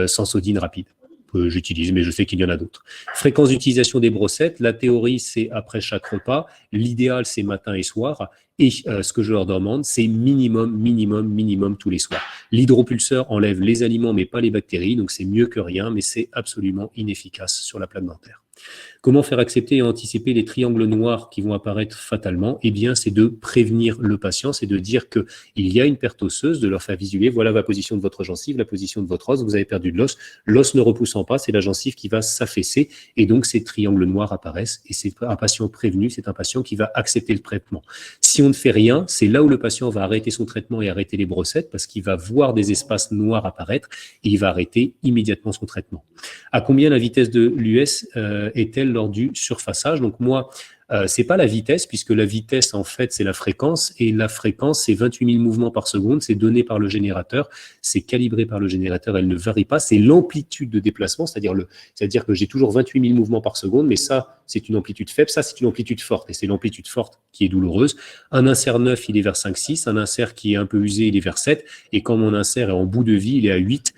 Speaker 1: Sensodyne rapide. J'utilise, mais je sais qu'il y en a d'autres. Fréquence d'utilisation des brossettes, la théorie, c'est après chaque repas. L'idéal, c'est matin et soir. Et ce que je leur demande, c'est minimum tous les soirs. L'hydropulseur enlève les aliments, mais pas les bactéries. Donc, c'est mieux que rien, mais c'est absolument inefficace sur la plaque dentaire. Comment faire accepter et anticiper les triangles noirs qui vont apparaître fatalement? Eh bien, c'est de prévenir le patient, c'est de dire qu'il y a une perte osseuse, de leur faire visualiser, voilà la position de votre gencive, la position de votre os, vous avez perdu de l'os ne repoussant pas, c'est la gencive qui va s'affaisser, et donc ces triangles noirs apparaissent, et c'est un patient prévenu, c'est un patient qui va accepter le traitement. Si on ne fait rien, c'est là où le patient va arrêter son traitement et arrêter les brossettes, parce qu'il va voir des espaces noirs apparaître, et il va arrêter immédiatement son traitement. À combien la vitesse de l'US est-elle lors du surfaçage? Donc moi, c'est pas la vitesse, puisque la vitesse, en fait, c'est la fréquence, et la fréquence, c'est 28 000 mouvements par seconde, c'est donné par le générateur, c'est calibré par le générateur, elle ne varie pas, c'est l'amplitude de déplacement, c'est-à-dire que j'ai toujours 28 000 mouvements par seconde, mais ça, c'est une amplitude faible, ça, c'est une amplitude forte, et c'est l'amplitude forte qui est douloureuse. Un insert neuf, il est vers 5-6, un insert qui est un peu usé, il est vers 7, et quand mon insert est en bout de vie, il est à 8,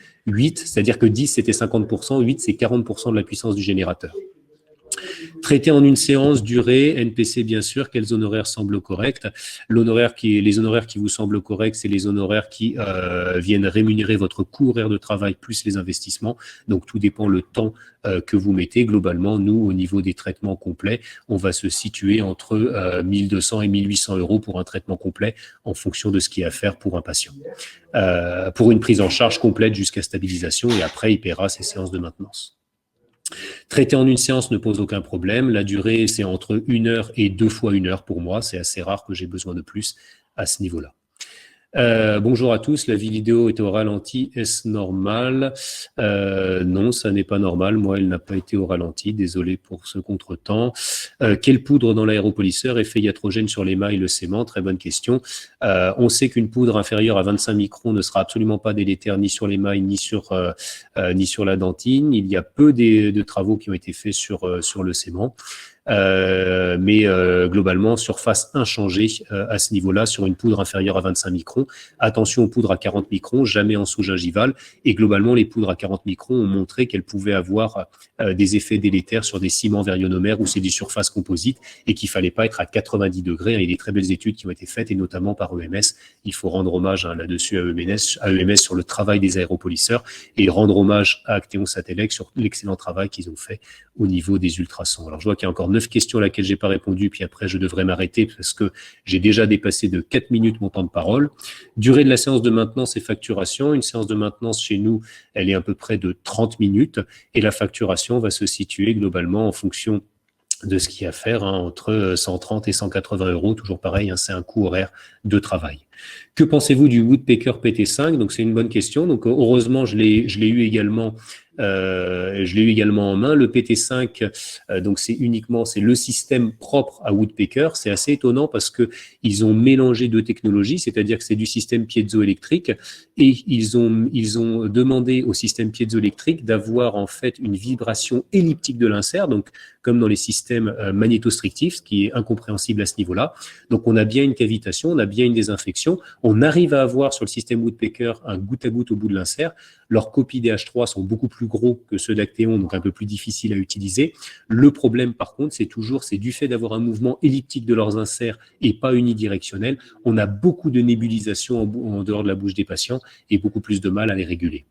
Speaker 1: c'est-à-dire que 10, c'était 50%, 8, c'est 40% de la puissance du générateur. Traité en une séance, durée, NPC bien sûr, quels honoraires semblent corrects? Les honoraires qui vous semblent corrects, c'est les honoraires qui viennent rémunérer votre coût horaire de travail plus les investissements. Donc tout dépend le temps que vous mettez. Globalement, nous, au niveau des traitements complets, on va se situer entre 1200 et 1800 euros pour un traitement complet en fonction de ce qu'il y a à faire pour un patient. Pour une prise en charge complète jusqu'à stabilisation et après, il paiera ses séances de maintenance. Traiter en une séance ne pose aucun problème. La durée, c'est entre 1 heure et 2 fois 1 heure pour moi. C'est assez rare que j'ai besoin de plus à ce niveau-là. Bonjour à tous, la vidéo est au ralenti, est-ce normal? Non, ça n'est pas normal, moi elle n'a pas été au ralenti, désolé pour ce contretemps. Quelle poudre dans l'aéropolisseur, effet iatrogène sur l'émail, le sément? Très bonne question. On sait qu'une poudre inférieure à 25 microns ne sera absolument pas délétère ni sur l'émail ni sur la dentine. Il y a peu de travaux qui ont été faits sur le sément. Mais globalement, surface inchangée à ce niveau-là sur une poudre inférieure à 25 microns. Attention aux poudres à 40 microns, jamais en sous-gingival. Et globalement, les poudres à 40 microns ont montré qu'elles pouvaient avoir des effets délétères sur des ciments varionomères où c'est des surfaces composites et qu'il fallait pas être à 90 degrés. Il y a des très belles études qui ont été faites et notamment par EMS. Il faut rendre hommage là-dessus à EMS sur le travail des aéropolisseurs et rendre hommage à Actéon Satellec sur l'excellent travail qu'ils ont fait au niveau des ultrasons. Alors je vois qu'il y a encore 9 questions à laquelle j'ai pas répondu, puis après je devrais m'arrêter parce que j'ai déjà dépassé de 4 minutes mon temps de parole. Durée de la séance de maintenance et facturation. Une séance de maintenance chez nous, elle est à peu près de 30 minutes et la facturation va se situer globalement en fonction de ce qu'il y a à faire, entre 130 et 180 euros, toujours pareil, c'est un coût horaire de travail. Que pensez-vous du Woodpecker PT5? Donc c'est une bonne question. Donc heureusement, je l'ai eu également en main. Le PT5, donc c'est le système propre à Woodpecker. C'est assez étonnant parce que ils ont mélangé deux technologies, c'est-à-dire que c'est du système piezoélectrique et ils ont demandé au système piezoélectrique d'avoir en fait une vibration elliptique de l'insert, donc comme dans les systèmes magnétostrictifs, ce qui est incompréhensible à ce niveau-là. Donc on a bien une cavitation, on a bien une désinfection. On arrive à avoir sur le système Woodpecker un goutte à goutte au bout de l'insert. Leurs copies des H3 sont beaucoup plus gros que ceux d'Actéon, donc un peu plus difficiles à utiliser. Le problème, par contre, c'est du fait d'avoir un mouvement elliptique de leurs inserts et pas unidirectionnel. On a beaucoup de nébulisation en dehors de la bouche des patients et beaucoup plus de mal à les réguler.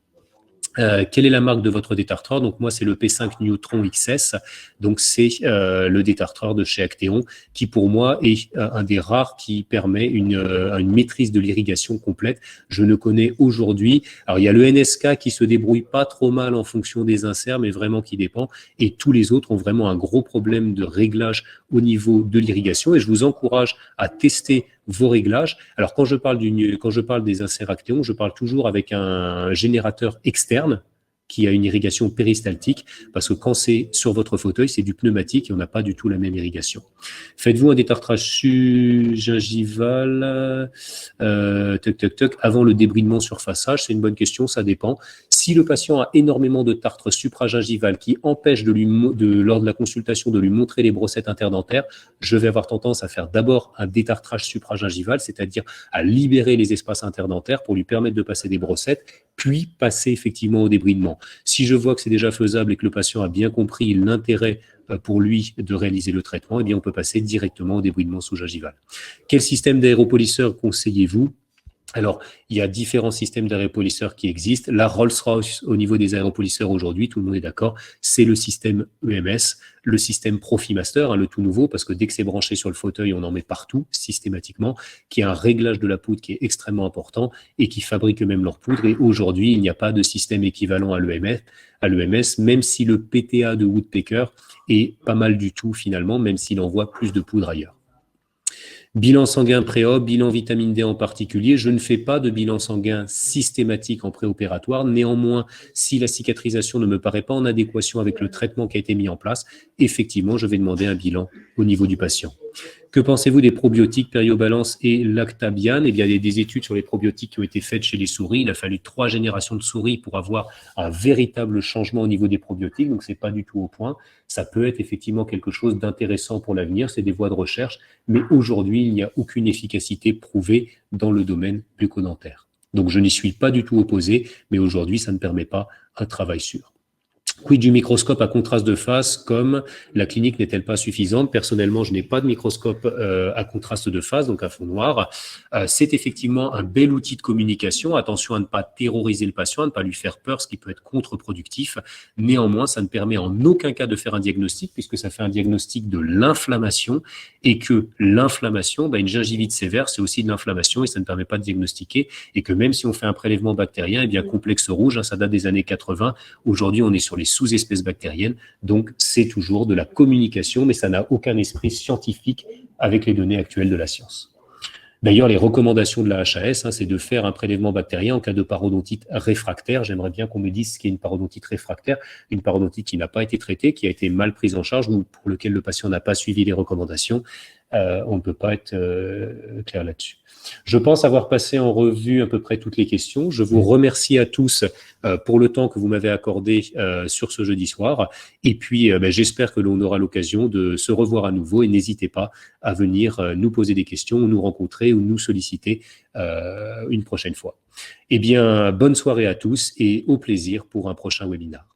Speaker 1: Quelle est la marque de votre détartreur? Donc moi c'est le P5 Neutron XS, donc c'est le détartreur de chez Actéon qui pour moi est un des rares qui permet une maîtrise de l'irrigation complète. Je ne connais aujourd'hui, alors il y a le NSK qui se débrouille pas trop mal en fonction des inserts mais vraiment qui dépend, et tous les autres ont vraiment un gros problème de réglage au niveau de l'irrigation et je vous encourage à tester vos réglages. Alors, quand je parle des inserts Actéon, je parle toujours avec un générateur externe qui a une irrigation péristaltique, parce que quand c'est sur votre fauteuil, c'est du pneumatique et on n'a pas du tout la même irrigation. Faites-vous un détartrage gingival avant le débridement surfaçage? C'est une bonne question, ça dépend. Si le patient a énormément de tartre supragingival qui empêche lors de la consultation de lui montrer les brossettes interdentaires, je vais avoir tendance à faire d'abord un détartrage supragingival, c'est-à-dire à libérer les espaces interdentaires pour lui permettre de passer des brossettes, puis passer effectivement au débridement. Si je vois que c'est déjà faisable et que le patient a bien compris l'intérêt pour lui de réaliser le traitement, eh bien on peut passer directement au débridement sous-gingival. Quel système d'aéropolisseur conseillez-vous? Alors, il y a différents systèmes d'aéropolisseurs qui existent. La Rolls-Royce au niveau des aéropolisseurs aujourd'hui, tout le monde est d'accord, c'est le système EMS, le système Profimaster, le tout nouveau, parce que dès que c'est branché sur le fauteuil, on en met partout, systématiquement, qui a un réglage de la poudre qui est extrêmement important et qui fabrique eux-mêmes leur poudre. Et aujourd'hui, il n'y a pas de système équivalent à l'EMS, même si le PTA de Woodpecker est pas mal du tout finalement, même s'il envoie plus de poudre ailleurs. Bilan sanguin pré-op, bilan vitamine D en particulier. Je ne fais pas de bilan sanguin systématique en préopératoire. Néanmoins, si la cicatrisation ne me paraît pas en adéquation avec le traitement qui a été mis en place, effectivement, je vais demander un bilan au niveau du patient. Que pensez-vous des probiotiques Périobalance et Lactabiane? Eh bien, il y a des études sur les probiotiques qui ont été faites chez les souris. Il a fallu 3 générations de souris pour avoir un véritable changement au niveau des probiotiques, donc c'est pas du tout au point. Ça peut être effectivement quelque chose d'intéressant pour l'avenir, c'est des voies de recherche, mais aujourd'hui, il n'y a aucune efficacité prouvée dans le domaine bucco-dentaire. Donc je n'y suis pas du tout opposé, mais aujourd'hui, ça ne permet pas un travail sûr. Quid du microscope à contraste de face, comme la clinique n'est-elle pas suffisante? Personnellement, je n'ai pas de microscope à contraste de face, donc à fond noir. C'est effectivement un bel outil de communication. Attention à ne pas terroriser le patient, à ne pas lui faire peur, ce qui peut être contre-productif. Néanmoins, ça ne permet en aucun cas de faire un diagnostic, puisque ça fait un diagnostic de l'inflammation, et que l'inflammation, une gingivite sévère, c'est aussi de l'inflammation, et ça ne permet pas de diagnostiquer, et que même si on fait un prélèvement bactérien, complexe rouge, ça date des années 80. Aujourd'hui, on est sur les sous-espèces bactériennes, donc c'est toujours de la communication, mais ça n'a aucun esprit scientifique avec les données actuelles de la science. D'ailleurs, les recommandations de la HAS, c'est de faire un prélèvement bactérien en cas de parodontite réfractaire. J'aimerais bien qu'on me dise ce qu'est une parodontite réfractaire, une parodontite qui n'a pas été traitée, qui a été mal prise en charge ou pour lequel le patient n'a pas suivi les recommandations. On ne peut pas être clair là-dessus. Je pense avoir passé en revue à peu près toutes les questions. Je vous remercie à tous pour le temps que vous m'avez accordé sur ce jeudi soir. Et puis, j'espère que l'on aura l'occasion de se revoir à nouveau. Et n'hésitez pas à venir nous poser des questions, ou nous rencontrer, ou nous solliciter une prochaine fois. Eh bien, bonne soirée à tous et au plaisir pour un prochain webinaire.